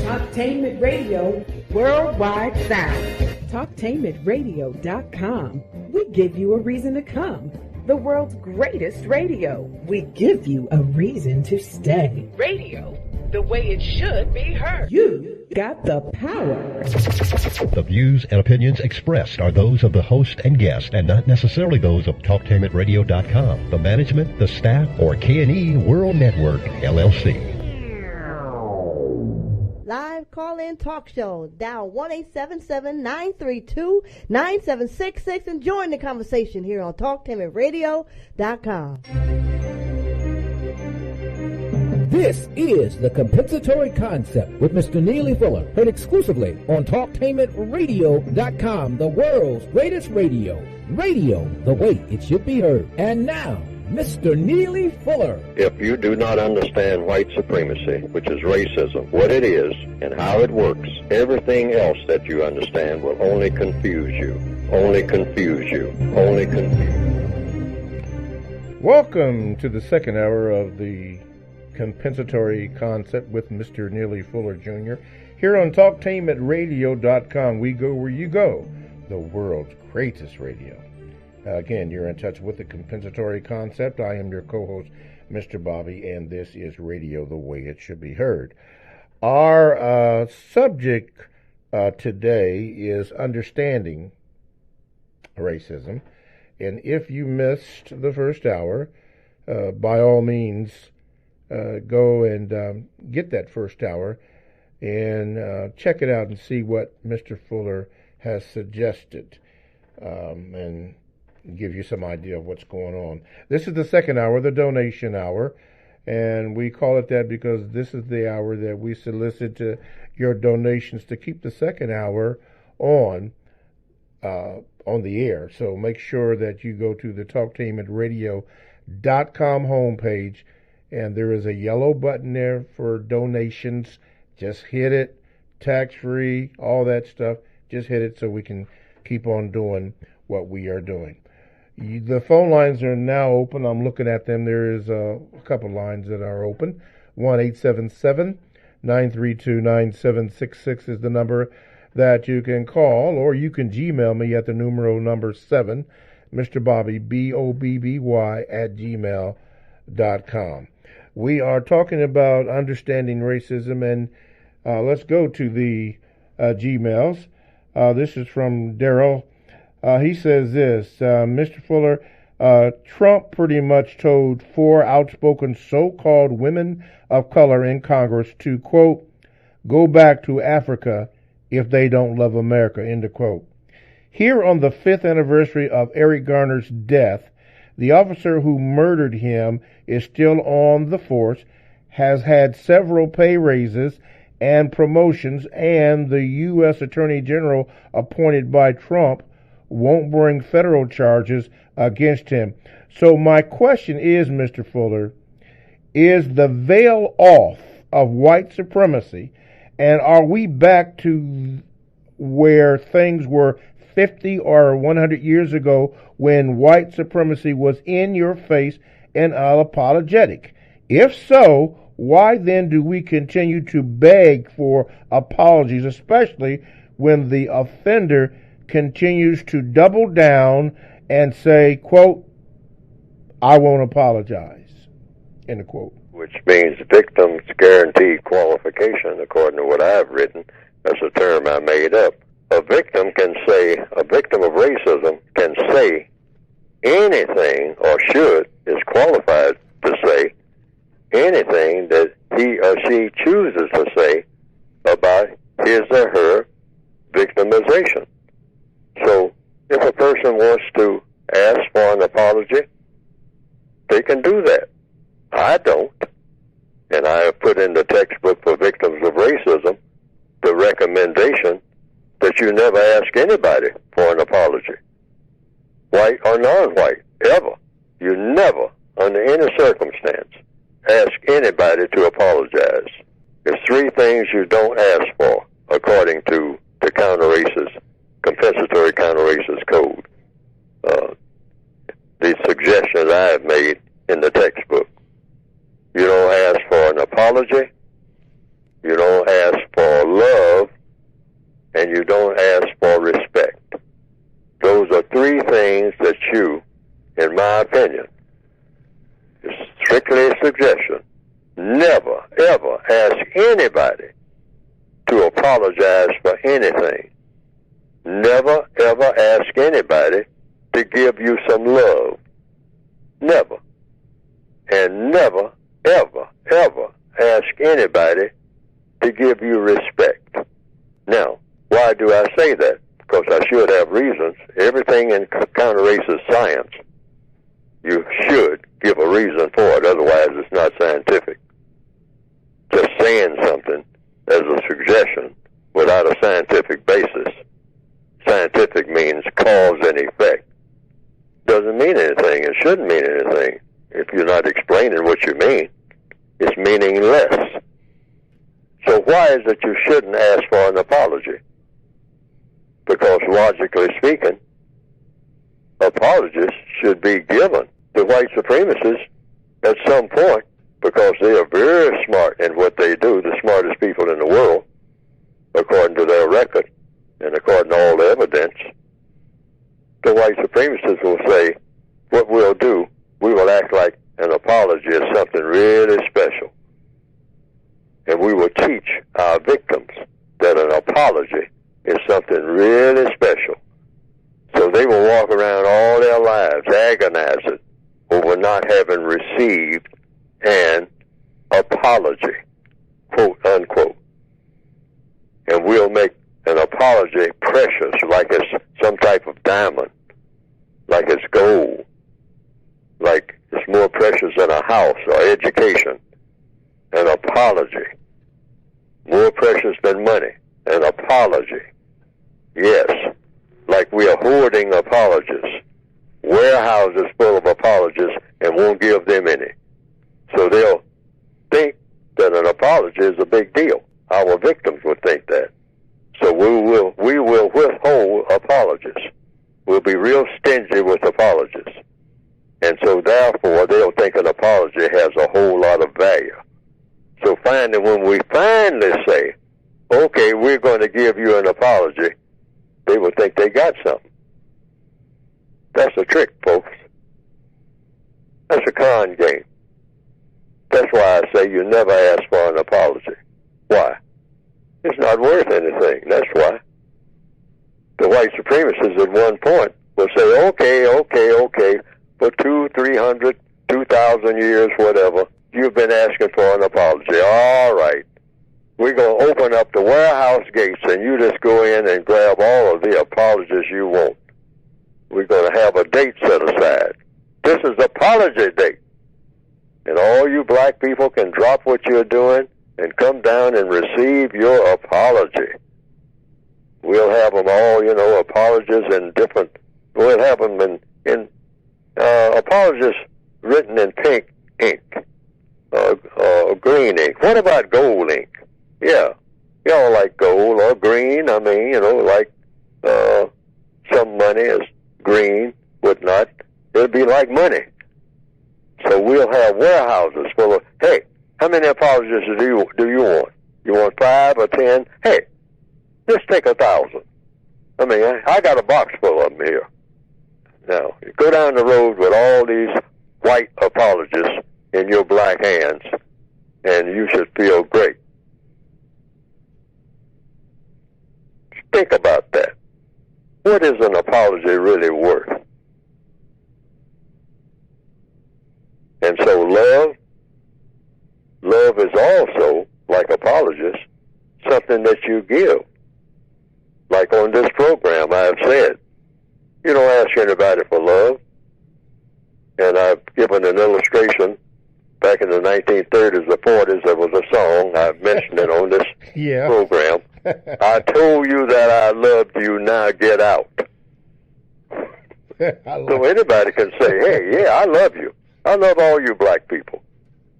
S6: Talktainment Radio, worldwide sound. TalkTainmentRadio.com. We give you a reason to come. The world's greatest radio. We give you a reason to stay. Radio, the way it should be heard. You got the power.
S7: The views and opinions expressed are those of the host and guest and not necessarily those of TalkTainmentRadio.com, the management, the staff, or K&E World Network, LLC.
S8: Live call-in talk show. Dial 1-877-932-9766 and join the conversation here on TalkTainmentRadio.com.
S5: This is The Compensatory Concept with Mr. Neely Fuller, heard exclusively on TalkTainmentRadio.com, the world's greatest radio. Radio, the way it should be heard. And now, Mr. Neely Fuller.
S2: If you do not understand white supremacy, which is racism, what it is and how it works, everything else that you understand will only confuse you. Only confuse you. Only confuse.
S1: Welcome to the second hour of the compensatory concept with Mr. Neely Fuller Jr. Here on TalkTainmentRadio.com. We go where you go, the world's greatest radio. Again, you're in touch with the compensatory concept. I am your co-host, Mr. Bobby, and this is Radio the Way It Should Be Heard. Our subject today is understanding racism. And if you missed the first hour, by all means, go and get that first hour and check it out and see what Mr. Fuller has suggested. And give you some idea of what's going on. This is the second hour, the donation hour, and we call it that because this is the hour that we solicit your donations to keep the second hour on the air. So make sure that you go to the TalkTainmentRadio.com homepage, and there is a yellow button there for donations. Just hit it, tax-free, all that stuff. Just hit it so we can keep on doing what we are doing. The phone lines are now open. I'm looking at them. There is a couple lines that are open. 1-877-932-9766 is the number that you can call, or you can Gmail me at the number 7, Mr. Bobby, BOBBY, @gmail.com. We are talking about understanding racism, and let's go to the Gmails. This is from Daryl. He says this, Mr. Fuller, Trump pretty much told 4 outspoken so-called women of color in Congress to, quote, go back to Africa if they don't love America, end of quote. Here on the 5th anniversary of Eric Garner's death, the officer who murdered him is still on the force, has had several pay raises and promotions, and the U.S. Attorney General appointed by Trump won't bring federal charges against him. So my question is, Mr. Fuller, is the veil off of white supremacy, and are we back to where things were 50 or 100 years ago when white supremacy was in your face and unapologetic? If so, why then do we continue to beg for apologies, especially when the offender continues to double down and say, quote, I won't apologize, end of quote.
S2: Which means victims guaranteed qualification, according to what I've written. That's a term I made up. A victim of racism can say anything, or is qualified to say anything that he or she chooses to say about his or her victimization. So if a person wants to ask for an apology, they can do that. I don't. And I have put in the textbook for victims of racism the recommendation that you never ask anybody for an apology, white or non-white, ever. You never, under any circumstance, ask anybody to apologize. There's 3 things you don't ask for, according to the compensatory counter-racist code. The suggestions I have made in the textbook. You don't ask for an apology, you don't ask for love, and you don't ask for respect. Those are 3 things that you, in my opinion, it's strictly a suggestion, never, ever ask anybody to apologize for anything. Never, ever ask anybody to give you some love. Never. And never, ever, ever ask anybody to give you respect. Now, why do I say that? Because I should have reasons. Everything in counter-racist science, you should give a reason for it. Otherwise, it's not scientific. Just saying something as a suggestion without a scientific basis. Scientific means cause and effect. Doesn't mean anything. It shouldn't mean anything. if you're not explaining what you mean. It's meaningless. So why is it you shouldn't ask for an apology? Because logically speaking, apologies should be given to white supremacists at some point, because they are very smart in what they do, the smartest people in the world, according to their record and according to all the evidence. The white supremacists will say, what we'll do, we will act like an apology is something really special. And we will teach our victims that an apology is something really special. So they will walk around all their lives agonizing over not having received an apology, quote unquote. And we'll make an apology precious, like it's some type of diamond, like it's gold, like it's more precious than a house or education. An apology, more precious than money. An apology, yes, like we are hoarding apologies, warehouses full of apologies, and won't give them any. So they'll think that an apology is a big deal. Our victims would think that. So we will withhold apologies. We'll be real stingy with apologies. And so therefore they'll think an apology has a whole lot of value. So finally, when we finally say, okay, we're going to give you an apology, they will think they got something. That's a trick, folks. That's a con game. That's why I say you never ask for an apology. Why? It's not worth anything. That's why. The white supremacists at one point will say, okay, for 200, 300, 2,000 years, whatever, you've been asking for an apology. All right. We're going to open up the warehouse gates and you just go in and grab all of the apologies you want. We're going to have a date set aside. This is apology date. And all you black people can drop what you're doing and come down and receive your apology. We'll have them all, apologies in different, we'll have them in apologies written in pink ink, green ink. What about gold ink? Yeah, y'all like gold or green. I mean, like some money is green, whatnot. It'll be like money. So we'll have warehouses full of, hey, how many apologies do you want? You want 5 or 10? Hey, just take 1,000. I mean, I got a box full of them here. Now, you go down the road with all these white apologies in your black hands, and you should feel great. Think about that. What is an apology really worth? And so love is also, like apologies, something that you give. Like on this program, I have said, you don't ask anybody for love. And I've given an illustration. Back in the 1930s or 40s, there was a song. I've mentioned it on this program. I told you that I loved you, now get out. So anybody can say, hey, yeah, I love you. I love all you black people.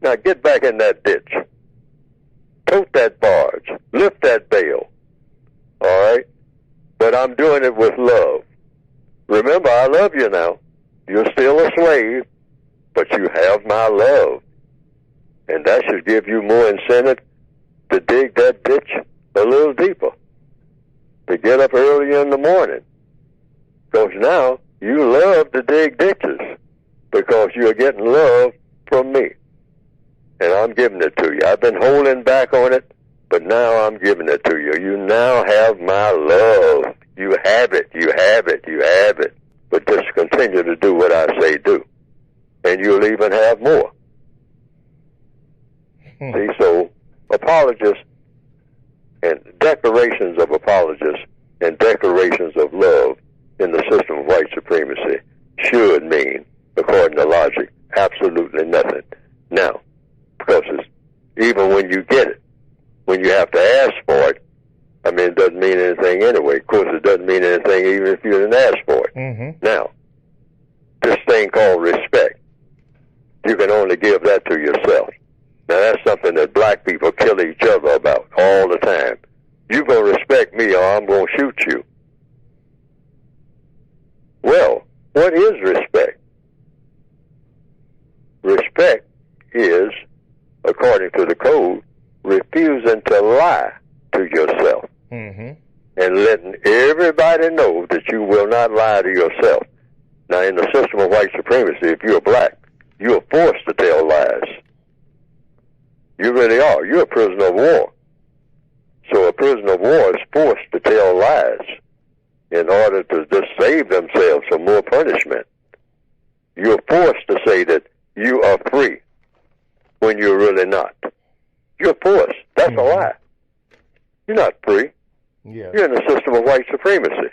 S2: Now get back in that ditch. Tote that barge. Lift that bale. All right? But I'm doing it with love. Remember, I love you now. You're still a slave, but you have my love. And that should give you more incentive to dig that ditch a little deeper, to get up early in the morning. Because now you love to dig ditches because you're getting love from me. And I'm giving it to you. I've been holding back on it, but now I'm giving it to you. You now have my love. You have it, you have it, you have it. But just continue to do what I say do. And you'll even have more. See, so apologies and declarations of apologies and declarations of love in the system of white supremacy should mean, according to logic, absolutely nothing. Now, because even when you get it, when you have to ask for it, I mean, it doesn't mean anything anyway. Of course, it doesn't mean anything even if you didn't ask for it. Mm-hmm. Now, this thing called respect. You can only give that to yourself. Now, that's something that black people kill each other about all the time. You going to respect me or I'm going to shoot you. Well, what is respect? Respect is, according to the code, refusing to lie to yourself.
S1: Mm-hmm.
S2: And letting everybody know that you will not lie to yourself. Now, in the system of white supremacy, if you're black, you're forced to tell lies. You really are. You're a prisoner of war. So a prisoner of war is forced to tell lies in order to just save themselves from more punishment. You're forced to say that you are free when you're really not. You're forced. That's a lie. You're not free.
S1: Yeah.
S2: You're in the system of white supremacy,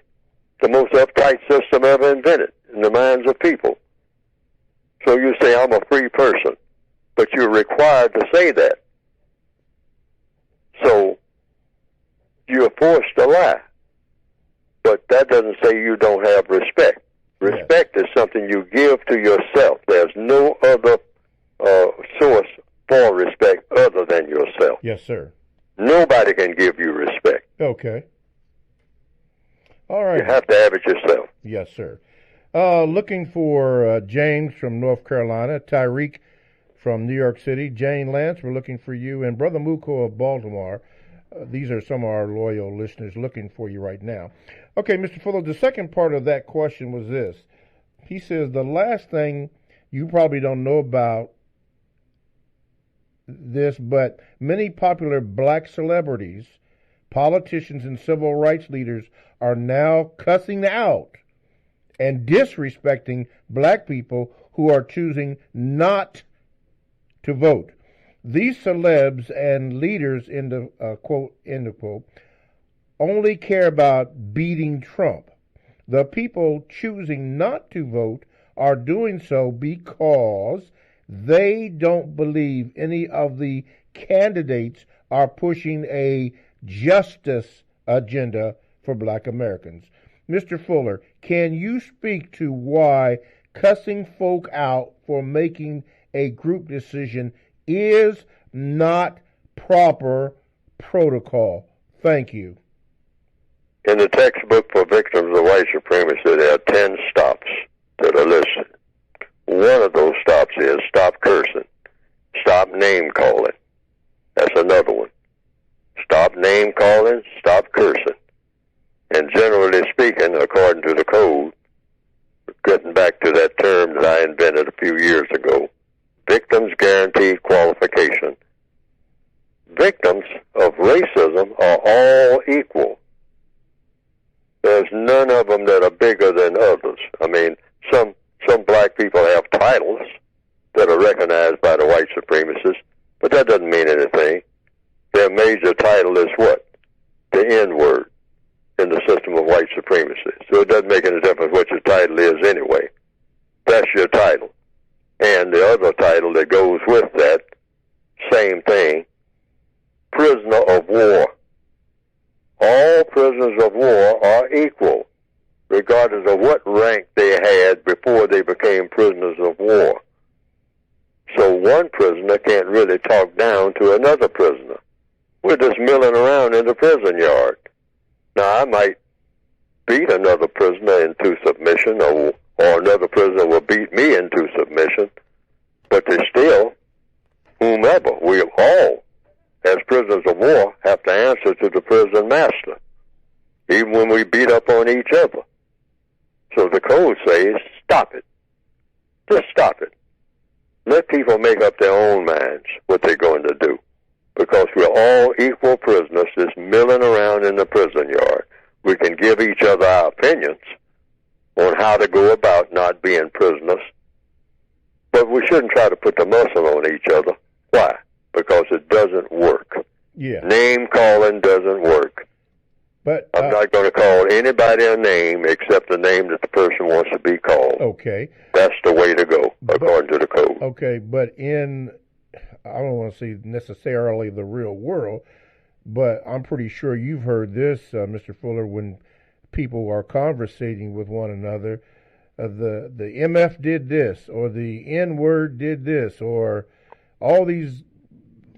S2: the most uptight system ever invented in the minds of people. So you say, I'm a free person, but you're required to say that. So you're forced to lie. But that doesn't say you don't have respect. Respect is something you give to yourself. There's no other source for respect other than yourself.
S1: Yes, sir.
S2: Nobody can give you respect.
S1: Okay. All right.
S2: You have to have it yourself.
S1: Yes, sir. Looking for James from North Carolina, Tyreek from New York City, Jane Lance, we're looking for you, and Brother Muko of Baltimore. These are some of our loyal listeners looking for you right now. Okay, Mr. Fuller, the second part of that question was this. He says, the last thing you probably don't know about this, but many popular black celebrities, politicians, and civil rights leaders are now cussing out and disrespecting black people who are choosing not to vote. These celebs and leaders, in the quote, end of quote, only care about beating Trump. The people choosing not to vote are doing so because they don't believe any of the candidates are pushing a justice agenda for black Americans. Mr. Fuller, can you speak to why cussing folk out for making a group decision is not proper protocol? Thank you.
S2: In the textbook for victims of white supremacy, there are 10 stops that are listed. One of those stops is stop cursing. Stop name calling. That's another one. Stop name calling, stop cursing. And generally speaking, according to the code, getting back to that term that I invented a few years ago, victims guaranteed qualification. Victims of racism are all equal. There's none of them that are bigger than others. I mean, some black people have titles that are recognized by the white supremacists, but that doesn't mean anything. Their major title is what? The N-word in the system of white supremacy. So it doesn't make any difference what your title is anyway. That's your title. And the other title that goes with that, same thing, prisoner of war. All prisoners of war are equal, regardless of what rank they had before they became prisoners of war. So one prisoner can't really talk down to another prisoner. We're just milling around in the prison yard. Now, I might beat another prisoner into submission, or another prisoner will beat me into submission, but they're still whomever. We all, as prisoners of war, have to answer to the prison master, even when we beat up on each other. So the code says, stop it. Just stop it. Let people make up their own minds what they're going to do, because we're all equal prisoners just milling around in the prison yard. We can give each other our opinions on how to go about not being prisoners, but we shouldn't try to put the muscle on each other. Why? Because it doesn't work.
S1: Yeah.
S2: Name calling doesn't work.
S1: But
S2: I'm not going to call anybody a name except the name that the person wants to be called.
S1: Okay.
S2: That's the way to go, according to the code.
S1: Okay, but in, I don't want to say necessarily the real world, but I'm pretty sure you've heard this, Mr. Fuller, when people are conversating with one another, the MF did this, or the N word did this, or all these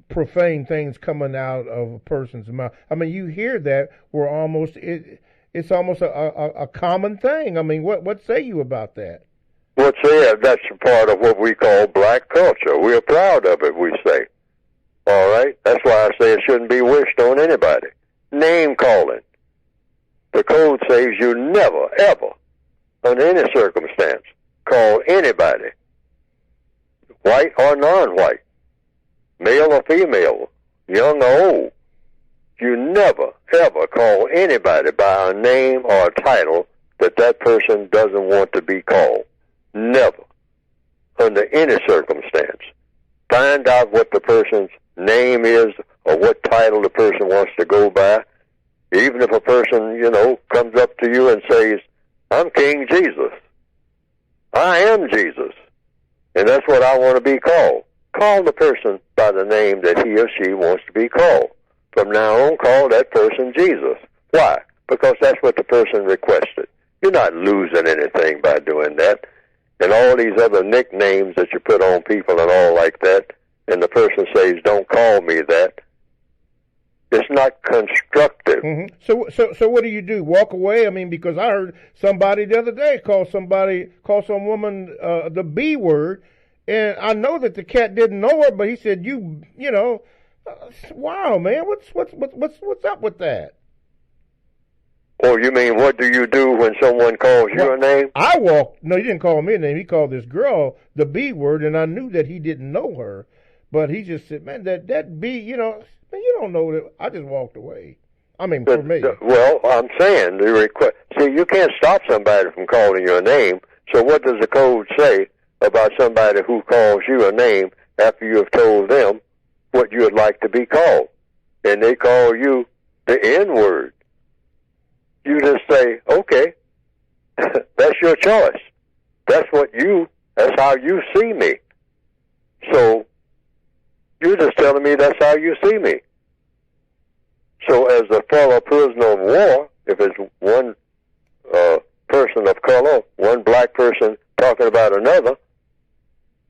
S1: profane things coming out of a person's mouth. I mean, you hear that where it's almost a common thing. I mean, what say you about that?
S2: Well, see, that's a part of what we call black culture. We're proud of it, we say. All right? That's why I say it shouldn't be wished on anybody. Name calling. The code says you never, ever, under any circumstance, call anybody, white or non-white, male or female, young or old. You never, ever call anybody by a name or a title that person doesn't want to be called. Never, under any circumstance. Find out what the person's name is or what title the person wants to go by. Even if a person, comes up to you and says, I'm King Jesus. I am Jesus. And that's what I want to be called. Call the person by the name that he or she wants to be called. From now on, call that person Jesus. Why? Because that's what the person requested. You're not losing anything by doing that. And all these other nicknames that you put on people and all like that, and the person says, don't call me that, it's not constructive.
S1: Mm-hmm. So what do you do? Walk away? I mean, because I heard somebody the other day call some woman the B word, and I know that the cat didn't know her, but he said, wow, man, what's up with that?
S2: Oh, you mean what do you do when someone calls you a name?
S1: No, he didn't call me a name. He called this girl the B word, and I knew that he didn't know her, but he just said, man, that B, man, you don't know that. I just walked away. I mean, for me.
S2: Well, I'm saying see, you can't stop somebody from calling you a name. So what does the code say about somebody who calls you a name after you have told them what you would like to be called? And they call you the N word. You just say, okay, that's your choice. That's how you see me. So you're just telling me that's how you see me. So as a fellow prisoner of war, if it's one person of color, one black person talking about another,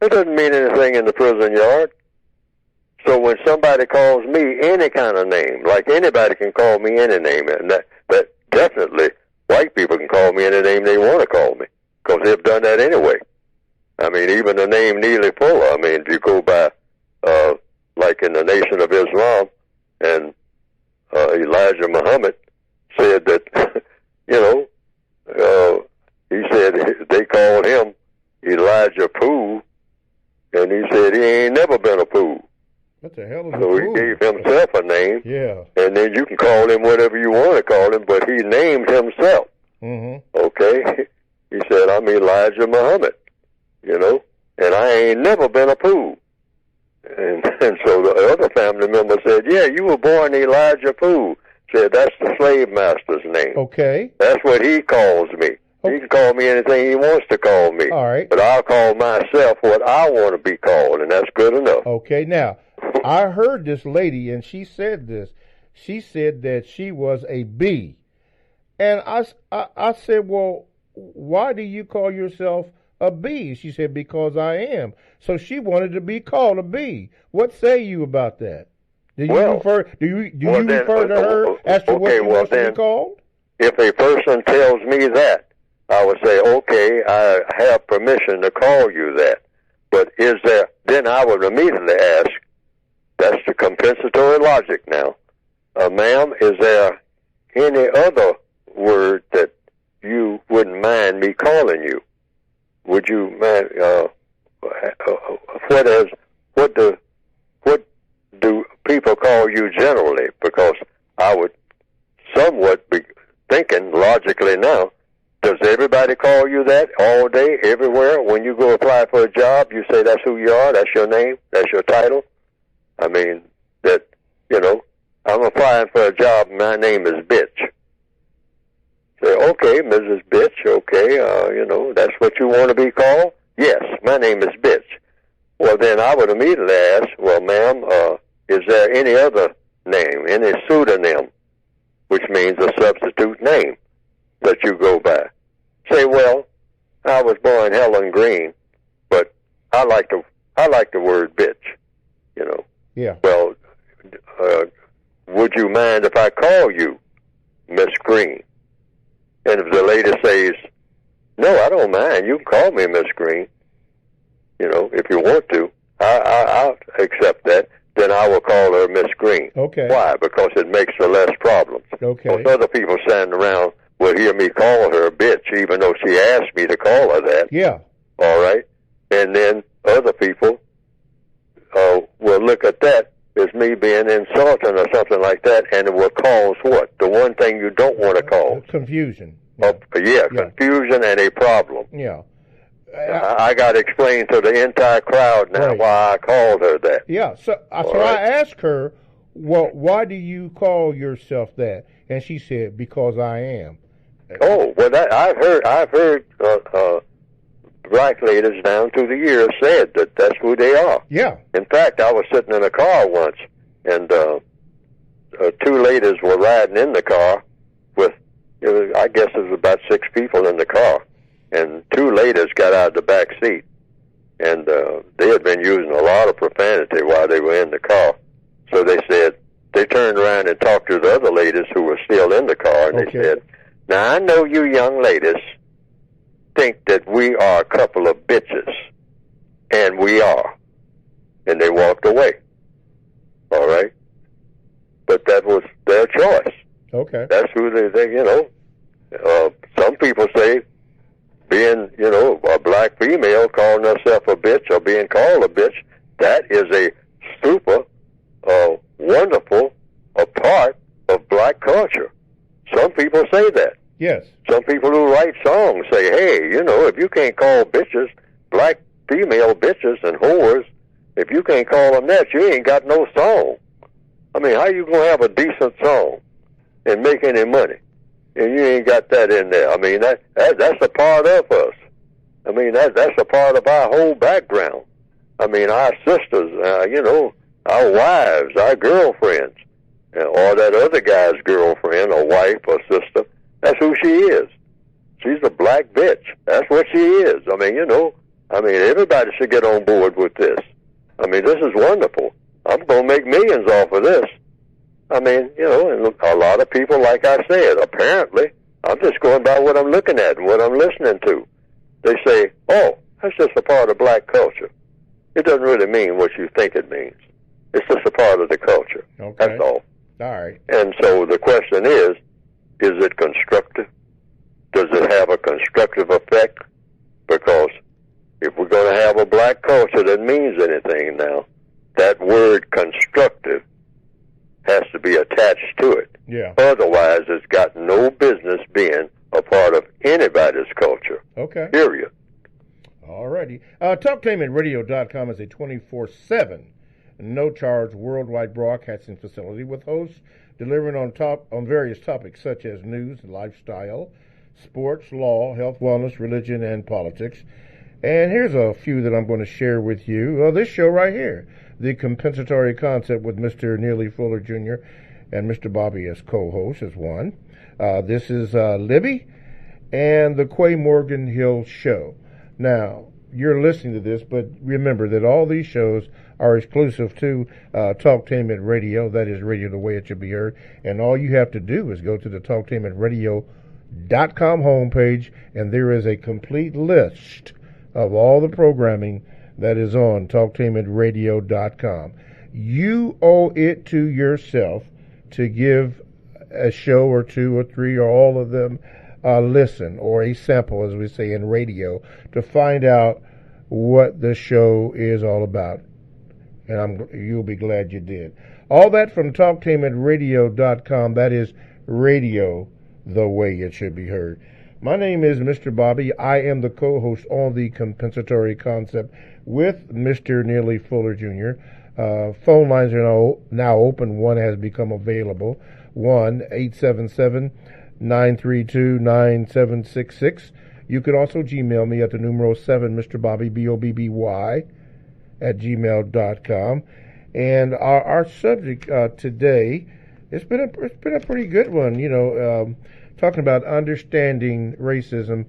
S2: it doesn't mean anything in the prison yard. So when somebody calls me any kind of name, like anybody can call me any name, and that definitely white people can call me any name they want to call me, because they've done that anyway. I mean, even the name Neely Fuller, I mean, if you go by, like in the Nation of Islam, and Elijah Muhammad said that, he said they called him Elijah Pooh, and he said he ain't never been a Pooh.
S1: What the hell is
S2: so he gave himself a name.
S1: Yeah.
S2: And then you can call him whatever you want to call him, but he named himself.
S1: Mm-hmm.
S2: Okay? He said, I'm Elijah Muhammad, and I ain't never been a Pooh. And so the other family member said, yeah, you were born Elijah Pooh. Said, that's the slave master's name.
S1: Okay.
S2: That's what he calls me. Okay. He can call me anything he wants to call me.
S1: All right.
S2: But I'll call myself what I want to be called, and that's good enough.
S1: Okay, now, I heard this lady, and she said this. She said that she was a B. And I said, well, why do you call yourself a B? She said, because I am. So she wanted to be called a B. What say you about that? Do you refer to her as to what she wants to be called?
S2: If a person tells me that, I would say, okay, I have permission to call you that. But then I would immediately ask, that's the compensatory logic now. Ma'am, is there any other word that you wouldn't mind me calling you? Would you mind, what do people call you generally? Because I would somewhat be thinking logically now, does everybody call you that all day, everywhere? When you go apply for a job, you say that's who you are, that's your name, that's your title? I mean, I'm applying for a job, my name is Bitch. Say, okay, Mrs. Bitch, okay, that's what you want to be called? Yes, my name is Bitch. Well, then I would immediately ask, well, ma'am, is there any other name, any pseudonym, which means a substitute name that you go by? Say, well, I was born Helen Green, but I like the word bitch. You know.
S1: Yeah.
S2: Well, would you mind if I call you Miss Green? And if the lady says, no, I don't mind. You can call me Miss Green. You know, if you want to, I'll accept that. Then I will call her Miss Green.
S1: Okay.
S2: Why? Because it makes for less problems.
S1: Okay.
S2: Most other people standing around will hear me call her a bitch, even though she asked me to call her that.
S1: Yeah.
S2: All right? And then other people will look at that as me being insulting or something like that, and it will cause what? The one thing you don't want to cause.
S1: Confusion.
S2: Confusion and a problem.
S1: Yeah.
S2: I got to explain to the entire crowd now why I called her that.
S1: Yeah, so I asked her, well, why do you call yourself that? And she said, because I am.
S2: Oh, well, I've heard black ladies down through the years said that that's who they are.
S1: Yeah.
S2: In fact, I was sitting in a car once, and two ladies were riding in the car with, I guess there was about 6 people in the car. And 2 ladies got out of the back seat, and they had been using a lot of profanity while they were in the car. So they said, they turned around and talked to the other ladies who were still in the car, and they said, now I know you young ladies think that we are a couple of bitches, and we are. And they walked away. All right? But that was their choice.
S1: Okay.
S2: That's who they some people say, being, a black female calling herself a bitch or being called a bitch, that is a super wonderful part of black culture. Some people say that.
S1: Yes.
S2: Some people who write songs say, hey, if you can't call bitches, black female bitches and whores, if you can't call them that, you ain't got no song. I mean, how you going to have a decent song and make any money? And you ain't got that in there. I mean, that's a part of us. I mean, that's a part of our whole background. I mean, our sisters, our wives, our girlfriends, or that other guy's girlfriend or wife or sister, that's who she is. She's a black bitch. That's what she is. I mean, everybody should get on board with this. I mean, this is wonderful. I'm going to make millions off of this. I mean, and a lot of people, like I said, apparently, I'm just going by what I'm looking at and what I'm listening to. They say, oh, that's just a part of black culture. It doesn't really mean what you think it means. It's just a part of the culture.
S1: Okay.
S2: That's all.
S1: All right.
S2: And so the question is it constructive? Does it have a constructive effect? Because if we're going to have a black culture that means anything now, that word constructive has to be attached to it.
S1: Yeah.
S2: Otherwise, it's got no business being a part of anybody's culture.
S1: Okay.
S2: Period.
S1: All righty. TalkTainmentRadio.com is a 24/7, no-charge worldwide broadcasting facility with hosts delivering on various topics such as news, lifestyle, sports, law, health, wellness, religion, and politics. And here's a few that I'm going to share with you. This show right here, The Compensatory Concept with Mr. Neely Fuller Jr. and Mr. Bobby as co-host is one. This is Libby and the Quay Morgan Hill Show. Now, you're listening to this, but remember that all these shows are exclusive to Talktainment Radio. That is radio the way it should be heard. And all you have to do is go to the TalktainmentRadio.com homepage, and there is a complete list of all the programming that is on TalktainmentRadio.com. You owe it to yourself to give a show or two or three or all of them a listen or a sample, as we say in radio, to find out what the show is all about. And you'll be glad you did. All that from TalktainmentRadio.com. That is radio the way it should be heard. My name is Mr. Bobby. I am the co-host on The Compensatory Concept with Mr. Neely Fuller Jr. Phone lines are now open. One has become available. 1-877-932-9766. You can also Gmail me at the numero 7, Mr. Bobby, BOBBY, at gmail.com. And our subject today, it's been a pretty good one, talking about understanding racism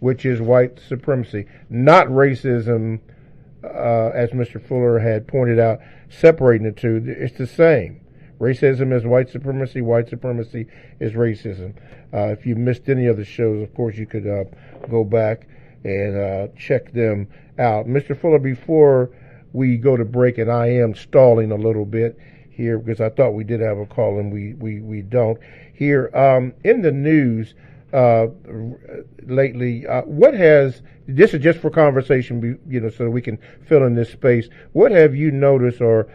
S1: which is white supremacy, not racism, as Mr. Fuller had pointed out, separating the two. It's the same. Racism is white supremacy is racism. If you missed any of the shows, of course, you could go back and check them out. Mr. Fuller, before we go to break, and I am stalling a little bit here because I thought we did have a call and we don't. Here, in the news lately, what has, this is just for conversation, so that we can fill in this space, what have you noticed or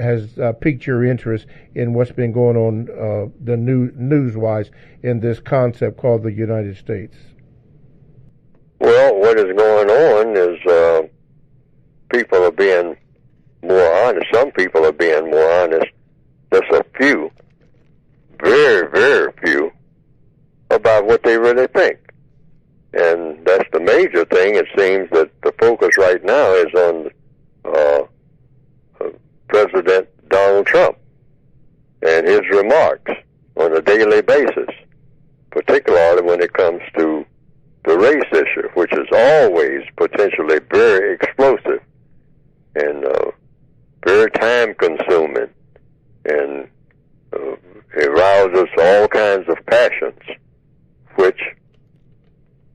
S1: has piqued your interest in what's been going on the news-wise in this concept called the United States?
S2: Well, what is going on is people are being more honest. Some people are being more honest. There's a few, very, very few, about what they really think. And that's the major thing. It seems that the focus right now is on President Donald Trump and his remarks on a daily basis, particularly when it comes to the race issue, which is always potentially very explosive and very time-consuming, and it rouses all kinds of passions, which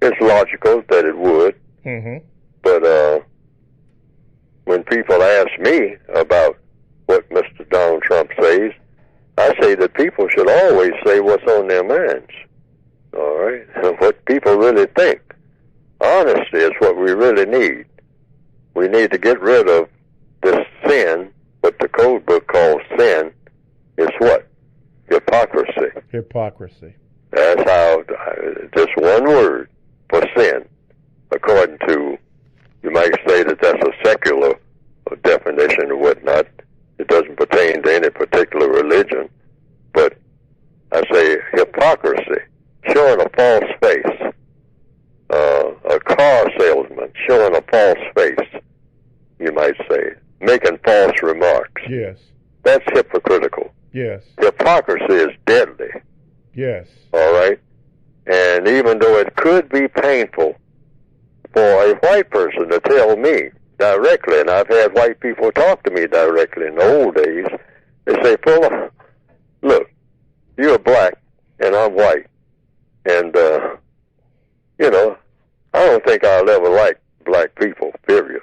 S2: is logical that it would.
S1: Mm-hmm.
S2: But when people ask me about what Mr. Donald Trump says, I say that people should always say what's on their minds. All right? What people really think. Honesty is what we really need. We need to get rid of this sin, what the code book calls sin, is what? Hypocrisy.
S1: Hypocrisy.
S2: That's how, just one word for sin, according to, you might say that that's a secular definition or whatnot. It doesn't pertain to any particular religion. But I say hypocrisy, showing a false face. A car salesman showing a false face, you might say, making false remarks.
S1: Yes.
S2: That's hypocritical.
S1: Yes.
S2: Hypocrisy is deadly.
S1: Yes.
S2: All right? And even though it could be painful for a white person to tell me directly, and I've had white people talk to me directly in the old days, they say, Fuller, look, you're black and I'm white. And, I don't think I'll ever like black people, period.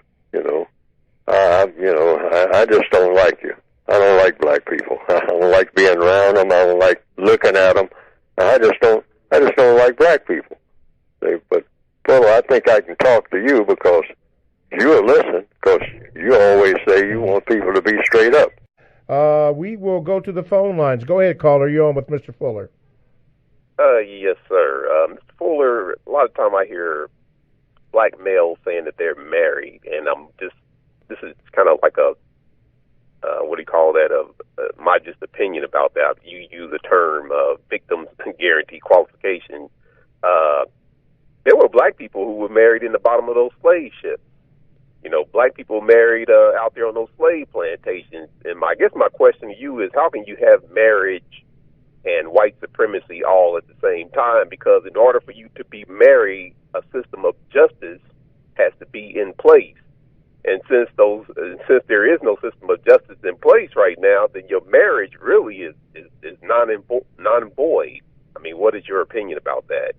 S2: I just don't like you. I don't like black people. I don't like being around them. I don't like looking at them. I just don't like black people. But, Fuller, I think I can talk to you because you'll listen, because you always say you want people to be straight up.
S1: We will go to the phone lines. Go ahead, caller. You're on with Mr. Fuller.
S9: Yes, sir. Mr. Fuller, a lot of time I hear black males saying that they're married, and this is kind of like a, what do you call that, my just opinion about that. You use the term victims guarantee qualification. There were black people who were married in the bottom of those slave ships. Black people married out there on those slave plantations. And I guess my question to you is, how can you have marriage and white supremacy all at the same time? Because in order for you to be married, a system of justice has to be in place. And since there is no system of justice in place right now, then your marriage really is non-void. I mean, what is your opinion about that?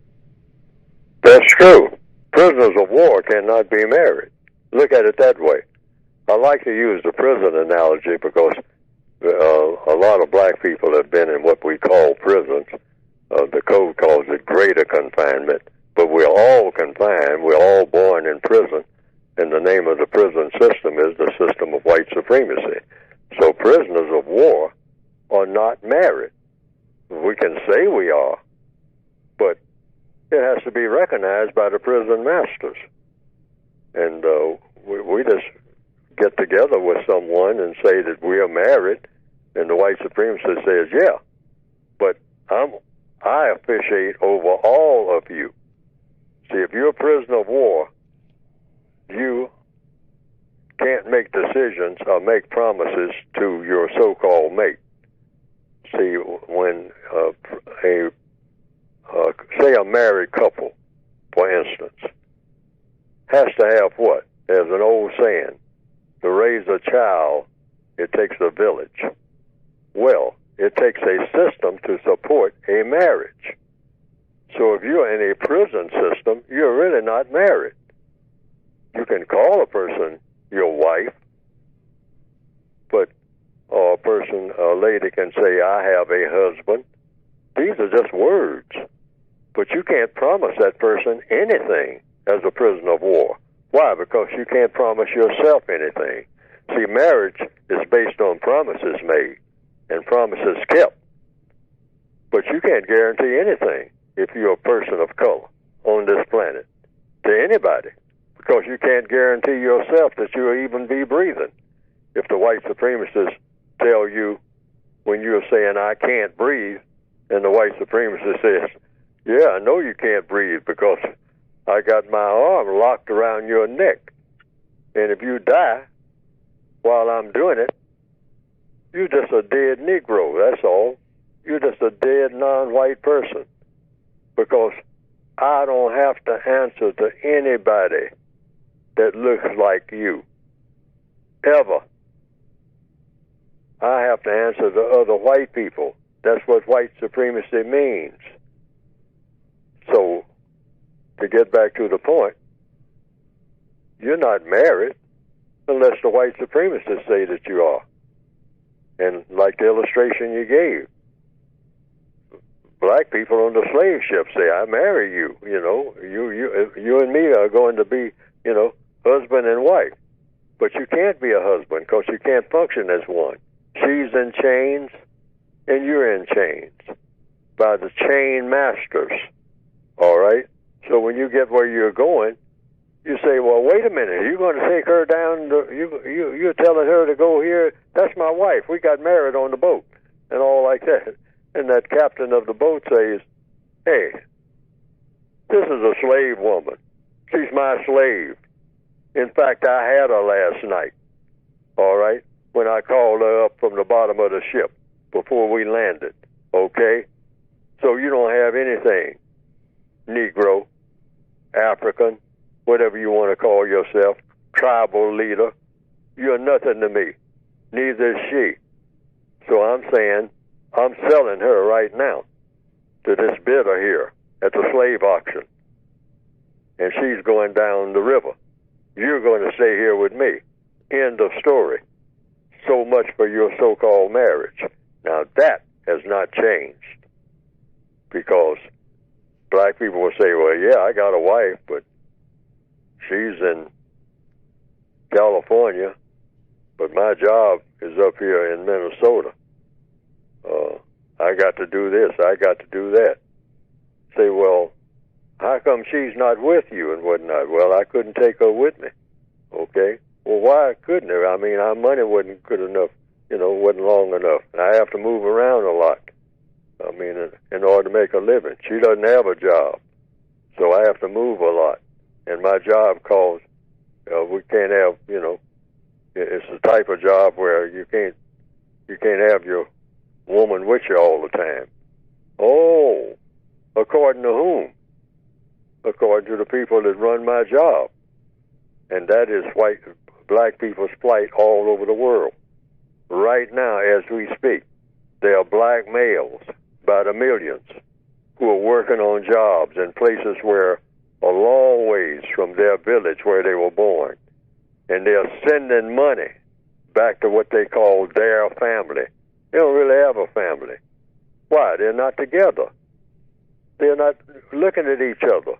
S2: That's true. Prisoners of war cannot be married. Look at it that way. I like to use the prison analogy because a lot of black people have been in what we call prisons. The code calls it greater confinement, but we're all confined. We're all born in prison, and the name of the prison system is the system of white supremacy. So prisoners of war are not married. We can say we are, but it has to be recognized by the prison masters. And we just get together with someone and say that we are married, and the white supremacist says, yeah, but I officiate over all of you. See, if you're a prisoner of war, you can't make decisions or make promises to your so-called mate. See, when say a married couple, for instance, has to have what? There's an old saying, to raise a child, it takes a village. Well, it takes a system to support a marriage. So if you're in a prison system, you're really not married. You can call a person your wife, but a lady can say, I have a husband. These are just words. But you can't promise that person anything as a prisoner of war. Why? Because you can't promise yourself anything. See, marriage is based on promises made and promises kept. But you can't guarantee anything if you're a person of color on this planet to anybody, because you can't guarantee yourself that you'll even be breathing. If the white supremacists tell you when you're saying, I can't breathe, and the white supremacist says, yeah, I know you can't breathe because I got my arm locked around your neck. And if you die while I'm doing it, you're just a dead Negro, that's all. You're just a dead non-white person. Because I don't have to answer to anybody that looks like you. Ever. I have to answer to other white people. That's what white supremacy means. So, to get back to the point, you're not married unless the white supremacists say that you are. And like the illustration you gave, black people on the slave ship say, I marry you. You know, you and me are going to be, husband and wife. But you can't be a husband because you can't function as one. She's in chains and you're in chains by the chain masters. All right? So when you get where you're going, you say, well, wait a minute. You're going to take her down. You're telling her to go here. That's my wife. We got married on the boat and all like that. And that captain of the boat says, hey, this is a slave woman. She's my slave. In fact, I had her last night, all right, when I called her up from the bottom of the ship before we landed, okay? So you don't have anything, Negro, African, whatever you want to call yourself, tribal leader. You're nothing to me. Neither is she. So I'm saying I'm selling her right now to this bidder here at the slave auction. And she's going down the river. You're going to stay here with me. End of story. So much for your so-called marriage. Now that has not changed. Because black people will say, well, yeah, I got a wife, but she's in California, but my job is up here in Minnesota. I got to do this, I got to do that. Say, well, how come she's not with you and whatnot? Well, I couldn't take her with me. Okay. Well, why couldn't I? I mean, our money wasn't good enough, wasn't long enough. And I have to move around a lot. I mean, in order to make a living. She doesn't have a job. So I have to move a lot. And my job calls, we can't have, it's the type of job where you can't have your woman with you all the time. Oh, according to whom? According to the people that run my job. And that is black people's plight all over the world. Right now, as we speak, there are black males by the millions who are working on jobs in places where a long ways from their village where they were born. And they're sending money back to what they call their family. They don't really have a family. Why? They're not together. They're not looking at each other.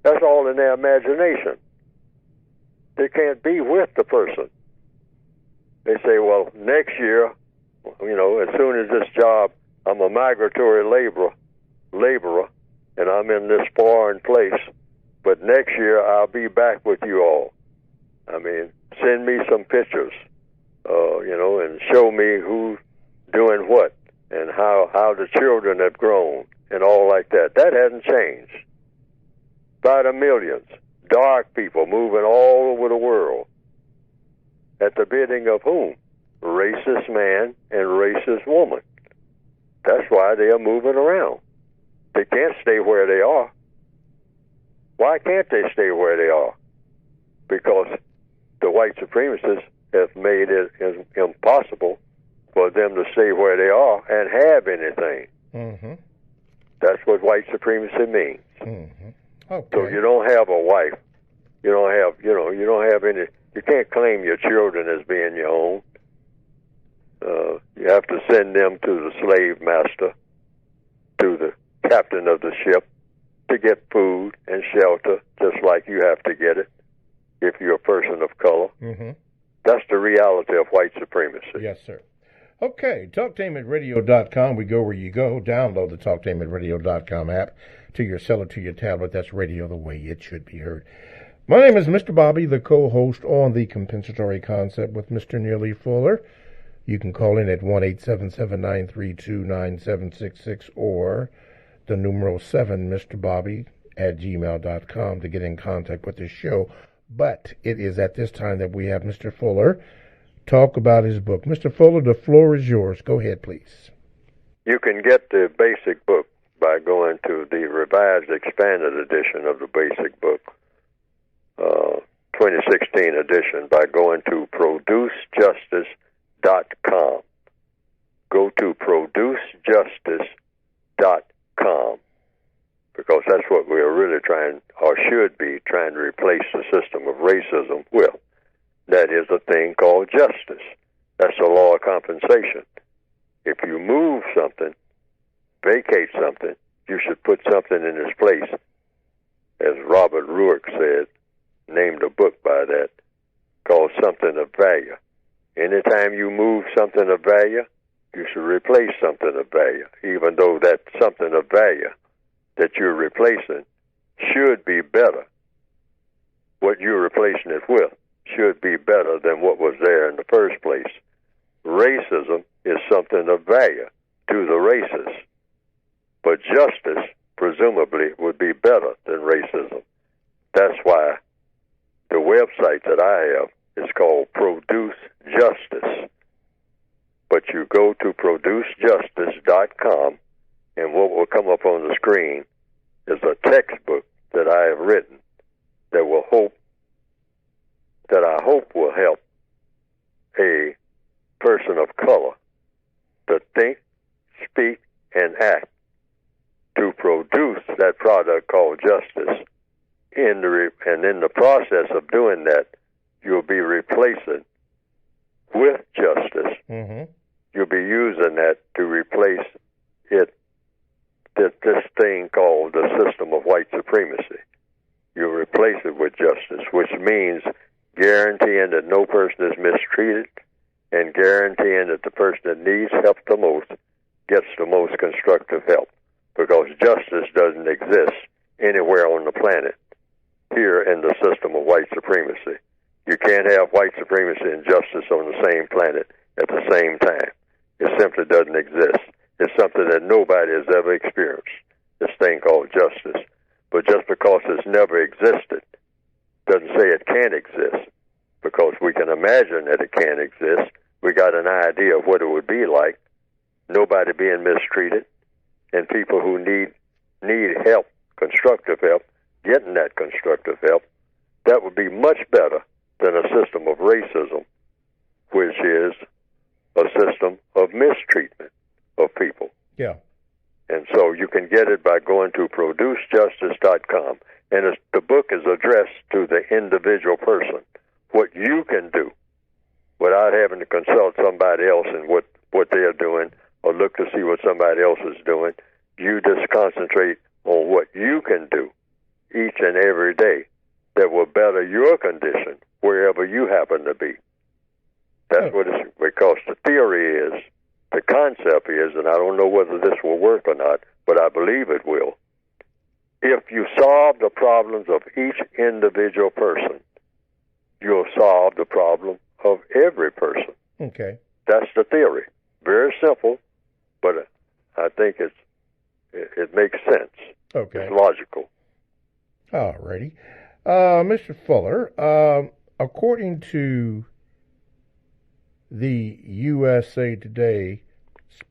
S2: That's all in their imagination. They can't be with the person. They say, well, next year, as soon as this job, I'm a migratory laborer, and I'm in this foreign place, but next year I'll be back with you all. I mean, send me some pictures, and show me who's doing what and how the children have grown and all like that. That hasn't changed. By the millions. Dark people moving all over the world. At the bidding of whom? Racist man and racist woman. That's why they are moving around. They can't stay where they are. Why can't they stay where they are? because the white supremacists have made it impossible for them to stay where they are and have anything.
S1: Mm-hmm.
S2: That's what white supremacy means.
S1: Mm-hmm. Okay.
S2: So you don't have a wife. You don't have, you don't have any. You can't claim your children as being your own. You have to send them to the slave master, to the captain of the ship, to get food and shelter, just like you have to get it if you're a person of color.
S1: Mm-hmm.
S2: That's the reality of white supremacy.
S1: Yes, sir. Okay, TalkTameRadio.com. We go where you go. Download the TalkTameRadio.com app to your cell or to your tablet. That's radio the way it should be heard. My name is Mr. Bobby, the co-host on The Compensatory Concept with Mr. Neely Fuller. You can call in at 1-877-932-9766 or the numeral 7, Mr. Bobby at gmail.com to get in contact with this show. But it is at this time that we have Mr. Fuller talk about his book. Mr. Fuller, the floor is yours. Go ahead, please.
S2: You can get the basic book by going to the revised expanded edition of the basic book, 2016 edition, by going to producejustice.com. Go to producejustice.com, because that's what we're really trying, or should be trying, to replace the system of racism with. That is a thing called justice. That's the law of compensation. If you move something, vacate something, you should put something in its place. As Robert Ruark said, named a book by that, called Something of Value. Anytime you move something of value, you should replace something of value, even though that something of value that you're replacing should be better. What you're replacing it with should be better than what was there in the first place. Racism is something of value to the races, but justice presumably would be better than racism. That's why the website that I have is called Produce Justice. But you go to producejustice.com, and what will come up on the screen is a textbook that I have written that I hope will help a person of color to think, speak, and act to produce that product called justice. And in the process of doing that, you'll be replacing with justice.
S1: Mm-hmm.
S2: You'll be using that to replace it, this thing called the system of white supremacy. You'll replace it with justice, which means guaranteeing that no person is mistreated and guaranteeing that the person that needs help the most gets the most constructive help, because justice doesn't exist anywhere on the planet here in the system of white supremacy. You can't have white supremacy and justice on the same planet at the same time. It simply doesn't exist. It's something that nobody has ever experienced, this thing called justice. But just because it's never existed doesn't say it can't exist, because we can imagine that it can exist. We got an idea of what it would be like, nobody being mistreated, and people who need help, constructive help, getting that constructive help. That would be much better than a system of racism, which is a system of mistreatment of people.
S1: Yeah.
S2: And so you can get it by going to producejustice.com. And the book is addressed to the individual person. What you can do without having to consult somebody else and what they're doing or look to see what somebody else is doing. You just concentrate on what you can do each and every day that will better your condition wherever you happen to be. That's what it's, because the theory is, the concept is, and I don't know whether this will work or not, but I believe it will. If you solve the problems of each individual person, you'll solve the problem of every person.
S1: Okay.
S2: That's the theory. Very simple, but I think it makes sense.
S1: Okay.
S2: It's logical.
S1: All righty. Mr. Fuller, according to the USA Today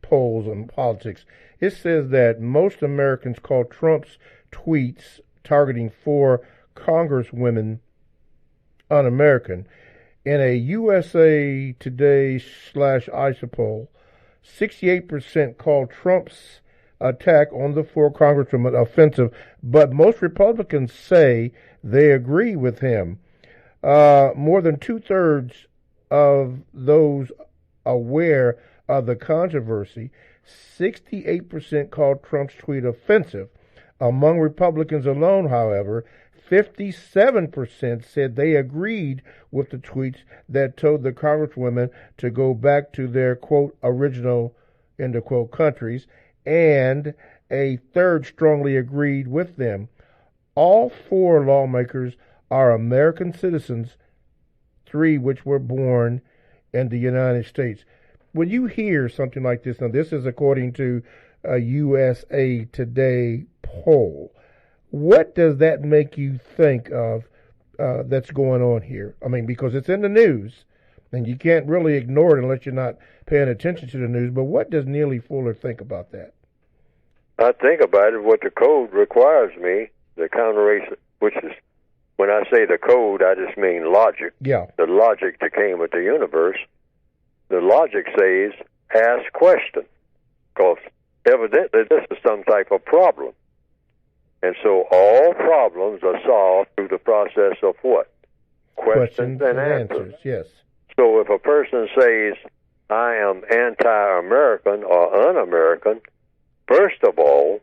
S1: polls on politics, it says that most Americans call Trump's tweets targeting 4 congresswomen un-American. In a USA Today /ICE poll, 68% called Trump's attack on the four congresswomen offensive, but most Republicans say they agree with him. More than two-thirds of those aware of the controversy, 68% called Trump's tweet offensive. Among Republicans alone, however, 57% said they agreed with the tweets that told the congresswomen to go back to their, quote, original, end of quote, countries, and a third strongly agreed with them. All four lawmakers are American citizens, three which were born in the United States. When you hear something like this, now this is according to a USA Today poll, what does that make you think of that's going on here? I mean, because it's in the news, and you can't really ignore it unless you're not paying attention to the news, but what does Neely Fuller think about that?
S2: I think about it, what the code requires me, the counter-race, which is, when I say the code, I just mean logic.
S1: Yeah.
S2: The logic that came with the universe. The logic says, ask questions, because evidently this is some type of problem. And so all problems are solved through the process of what? Questions and answers.
S1: Yes.
S2: So if a person says, I am anti-American or un-American, first of all,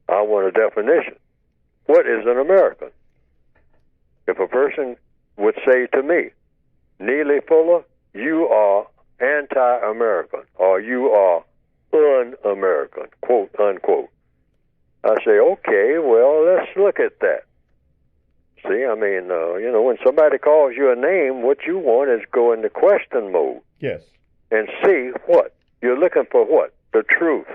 S2: I want a definition. What is an American? If a person would say to me, Neely Fuller, you are anti-American or you are un-American, quote, unquote. I say, okay, well, let's look at that. See, I mean, when somebody calls you a name, what you want is go into question mode.
S1: Yes.
S2: And see what? You're looking for what? The truth.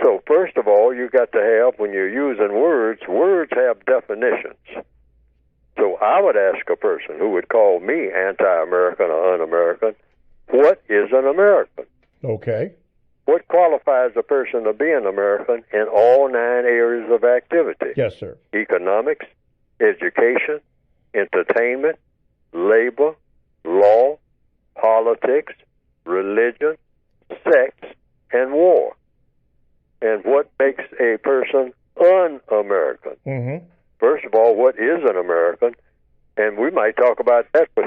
S2: So first of all, you got to have, when you're using words have definitions. So I would ask a person who would call me anti-American or un-American, what is an American?
S1: Okay.
S2: What qualifies a person to be an American in all 9 areas of activity?
S1: Yes, sir.
S2: Economics, education, entertainment, labor, law, politics, religion, sex, and war. And what makes a person un-American?
S1: Mm-hmm.
S2: First of all, what is an American? And we might talk about that for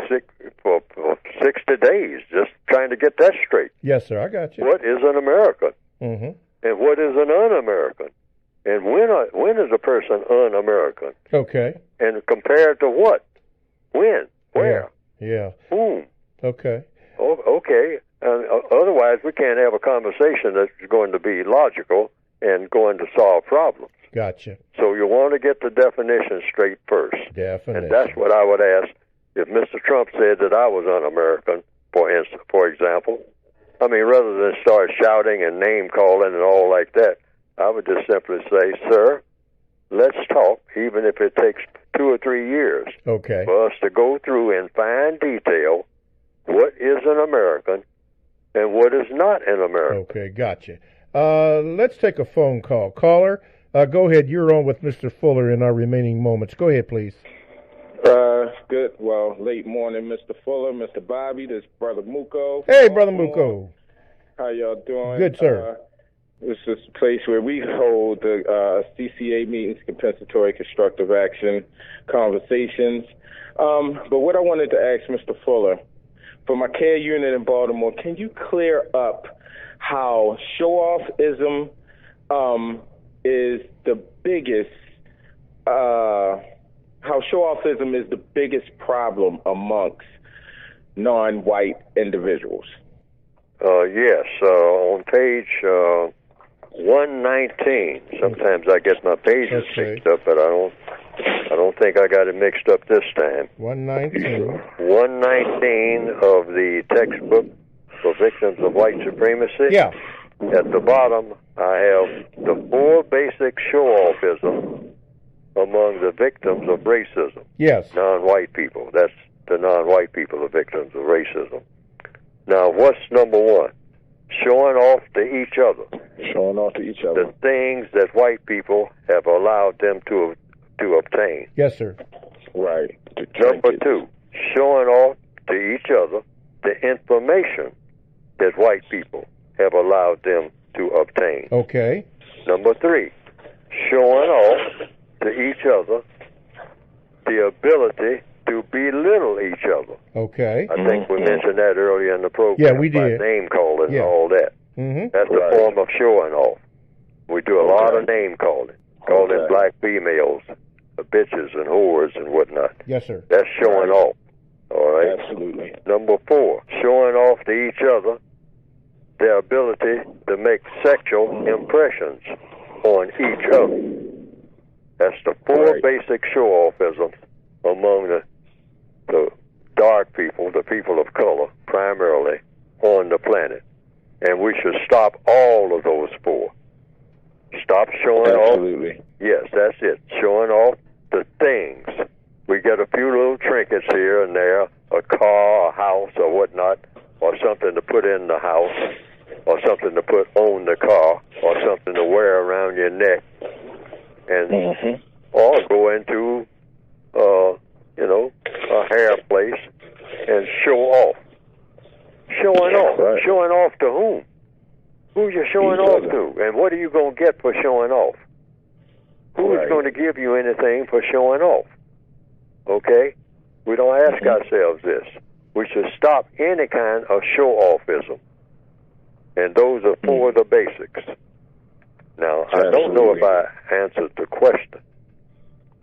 S2: 60 days, just trying to get that straight.
S1: Yes, sir, I got you.
S2: What is an American?
S1: Mm-hmm.
S2: And what is an un-American? And when is a person un-American?
S1: Okay.
S2: And compared to what? When? Where?
S1: Yeah.
S2: Whom?
S1: Okay.
S2: Okay. Otherwise, we can't have a conversation that's going to be logical and going to solve problems.
S1: Gotcha.
S2: So you want to get the definition straight first.
S1: Definition.
S2: And that's what I would ask if Mr. Trump said that I was un-American, for example. I mean, rather than start shouting and name-calling and all like that, I would just simply say, sir, let's talk, even if it takes 2 or 3 years.
S1: Okay.
S2: For us to go through in fine detail what is an American and what is not an American.
S1: Okay, gotcha. Let's take a phone call. Caller, go ahead. You're on with Mr. Fuller in our remaining moments. Go ahead, please.
S10: Good. Well, late morning, Mr. Fuller, Mr. Bobby, this Brother Muko.
S1: Hey, Brother Muko.
S10: How y'all doing?
S1: Good, sir.
S10: This is a place where we hold the CCA meetings, compensatory constructive action conversations. But what I wanted to ask Mr. Fuller, for my care unit in Baltimore, can you clear up how show-offism is the biggest, how show-offism is the biggest problem amongst non-white individuals?
S2: Yes, on page 119. Sometimes I get my pages mixed up, but I don't think I got it mixed up this time.
S1: 119.
S2: 119 of the textbook for victims of white supremacy.
S1: Yeah.
S2: At the bottom, I have the 4 basic show-offism among the victims of racism.
S1: Yes.
S2: Non-white people. That's the non-white people, the victims of racism. Now, what's number 1? Showing off to each other.
S10: Showing off to each other.
S2: The things that white people have allowed them to obtain.
S1: Yes, sir.
S10: Right.
S2: Number two, showing off to each other the information that white people have allowed them to obtain.
S1: Okay.
S2: Number three, showing off to each other the ability to belittle each other.
S1: Okay.
S2: I think we mentioned that earlier in the program.
S1: Yeah, we did.
S2: By name calling and all that.
S1: Mm-hmm.
S2: That's a form of showing off. We do a lot of name calling, calling black females bitches and whores and whatnot.
S1: Yes, sir.
S2: That's showing off. All right?
S10: Absolutely.
S2: Number four, showing off to each other their ability to make sexual impressions on each other. That's the four basic show-offisms among the dark people, the people of color, primarily, on the planet. And we should stop all of those four. Stop showing off. Yes, that's it. Showing off the things. We get a few little trinkets here and there, a car, a house, or whatnot, or something to put in the house, or something to put on the car, or something to wear around your neck, and or go into, a hair place and show off. Showing off. Right. Showing off to whom? Who you showing off to? And what are you going to get for showing off? Who's going to give you anything for showing off? Okay? We don't ask ourselves this. We should stop any kind of show-offism. And those are four of the basics. Now, I don't know if I answered the question.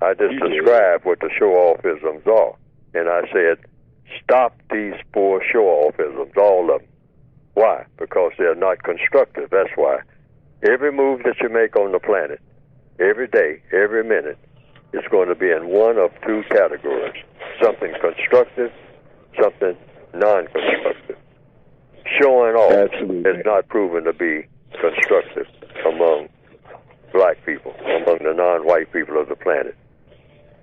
S2: I just described what the show-offisms are. And I said, stop these four show-offisms, all of them. Why? Because they're not constructive. That's why. Every move that you make on the planet, every day, every minute, is going to be in one of two categories. Something constructive, something non-constructive. Showing off is not proven to be constructive among black people, among the non-white people of the planet.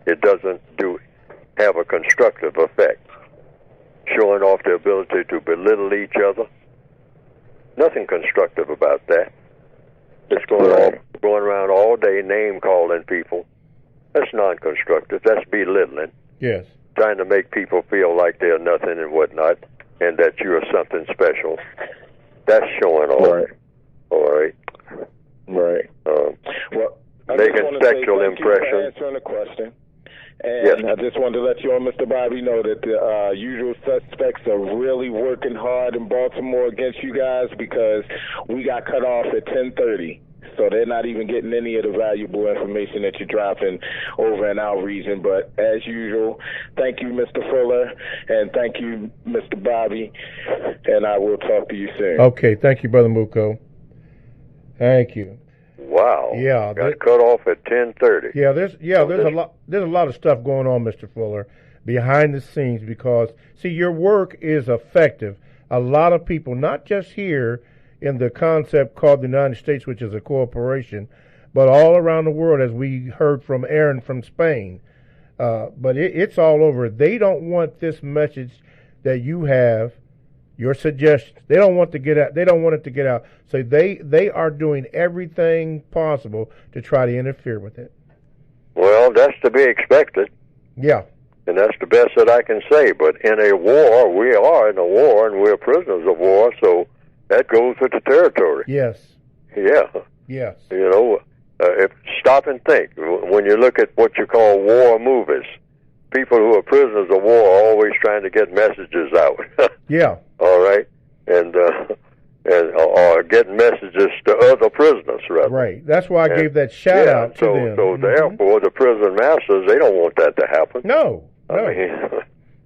S2: It doesn't have a constructive effect. Showing off the ability to belittle each other, nothing constructive about that. It's going around all day name-calling people. That's non-constructive. That's belittling.
S1: Yes.
S2: Trying to make people feel like they're nothing and whatnot, and that you're something special. That's showing off.
S10: Right.
S2: All right.
S10: Right. Well,
S2: making sexual impressions.
S10: Answering the question. And I just wanted to let you and Mr. Bobby know that the usual suspects are really working hard in Baltimore against you guys because we got cut off at 10:30. So they're not even getting any of the valuable information that you're dropping over in our region. But as usual, thank you, Mr. Fuller, and thank you, Mr. Bobby, and I will talk to you soon.
S1: Okay, thank you, Brother Muko. Thank you.
S2: Wow.
S1: Yeah.
S2: Got cut off at 10:30.
S1: Yeah, there's a lot of stuff going on, Mr. Fuller, behind the scenes because see, your work is effective. A lot of people, not just here in the concept called the United States, which is a corporation, but all around the world, as we heard from Aaron from Spain. But it's all over. They don't want this message that you have, your suggestions. They don't want to get out. They don't want it to get out. So they are doing everything possible to try to interfere with it.
S2: Well, that's to be expected.
S1: Yeah.
S2: And that's the best that I can say. But in a war, we are in a war, and we're prisoners of war, so that goes with the territory.
S1: Yes.
S2: Yeah.
S1: Yes.
S2: Stop and think. When you look at what you call war movies, people who are prisoners of war are always trying to get messages out.
S1: Yeah.
S2: All right. Or getting messages to other prisoners, rather.
S1: Right. That's why I gave that shout out to them.
S2: So therefore, the prison masters, they don't want that to happen.
S1: No.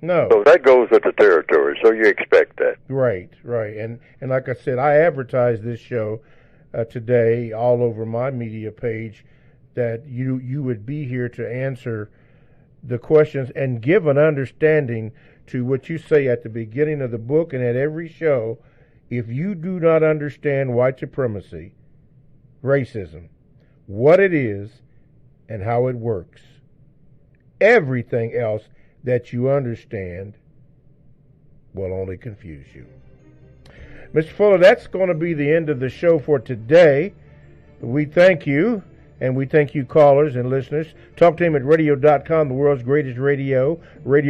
S1: No.
S2: So that goes with the territory, so you expect that.
S1: Right. And like I said, I advertised this show today all over my media page that you would be here to answer the questions and give an understanding to what you say at the beginning of the book and at every show. If you do not understand white supremacy, racism, what it is and how it works, everything else that you understand will only confuse you. Mr. Fuller, that's going to be the end of the show for today. We thank you, And we thank you callers and listeners. TalkTameRadio.com, the world's greatest radio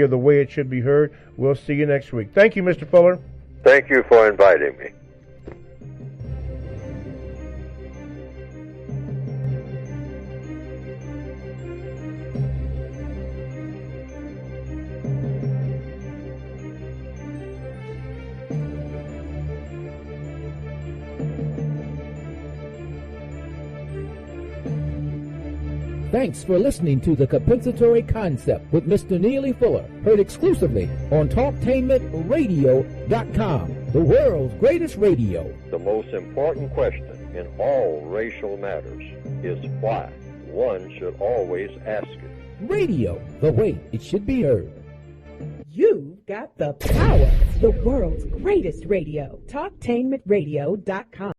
S1: the way it should be heard. We'll see you next week. Thank you, Mr. Fuller.
S2: Thank you for inviting me.
S5: Thanks for listening to The Compensatory Concept with Mr. Neely Fuller, heard exclusively on TalkTameRadio.com, the world's greatest radio.
S11: The most important question in all racial matters is why. One should always ask it.
S5: Radio, the way it should be heard.
S6: You've got the power. The world's greatest radio. TalkTameRadio.com.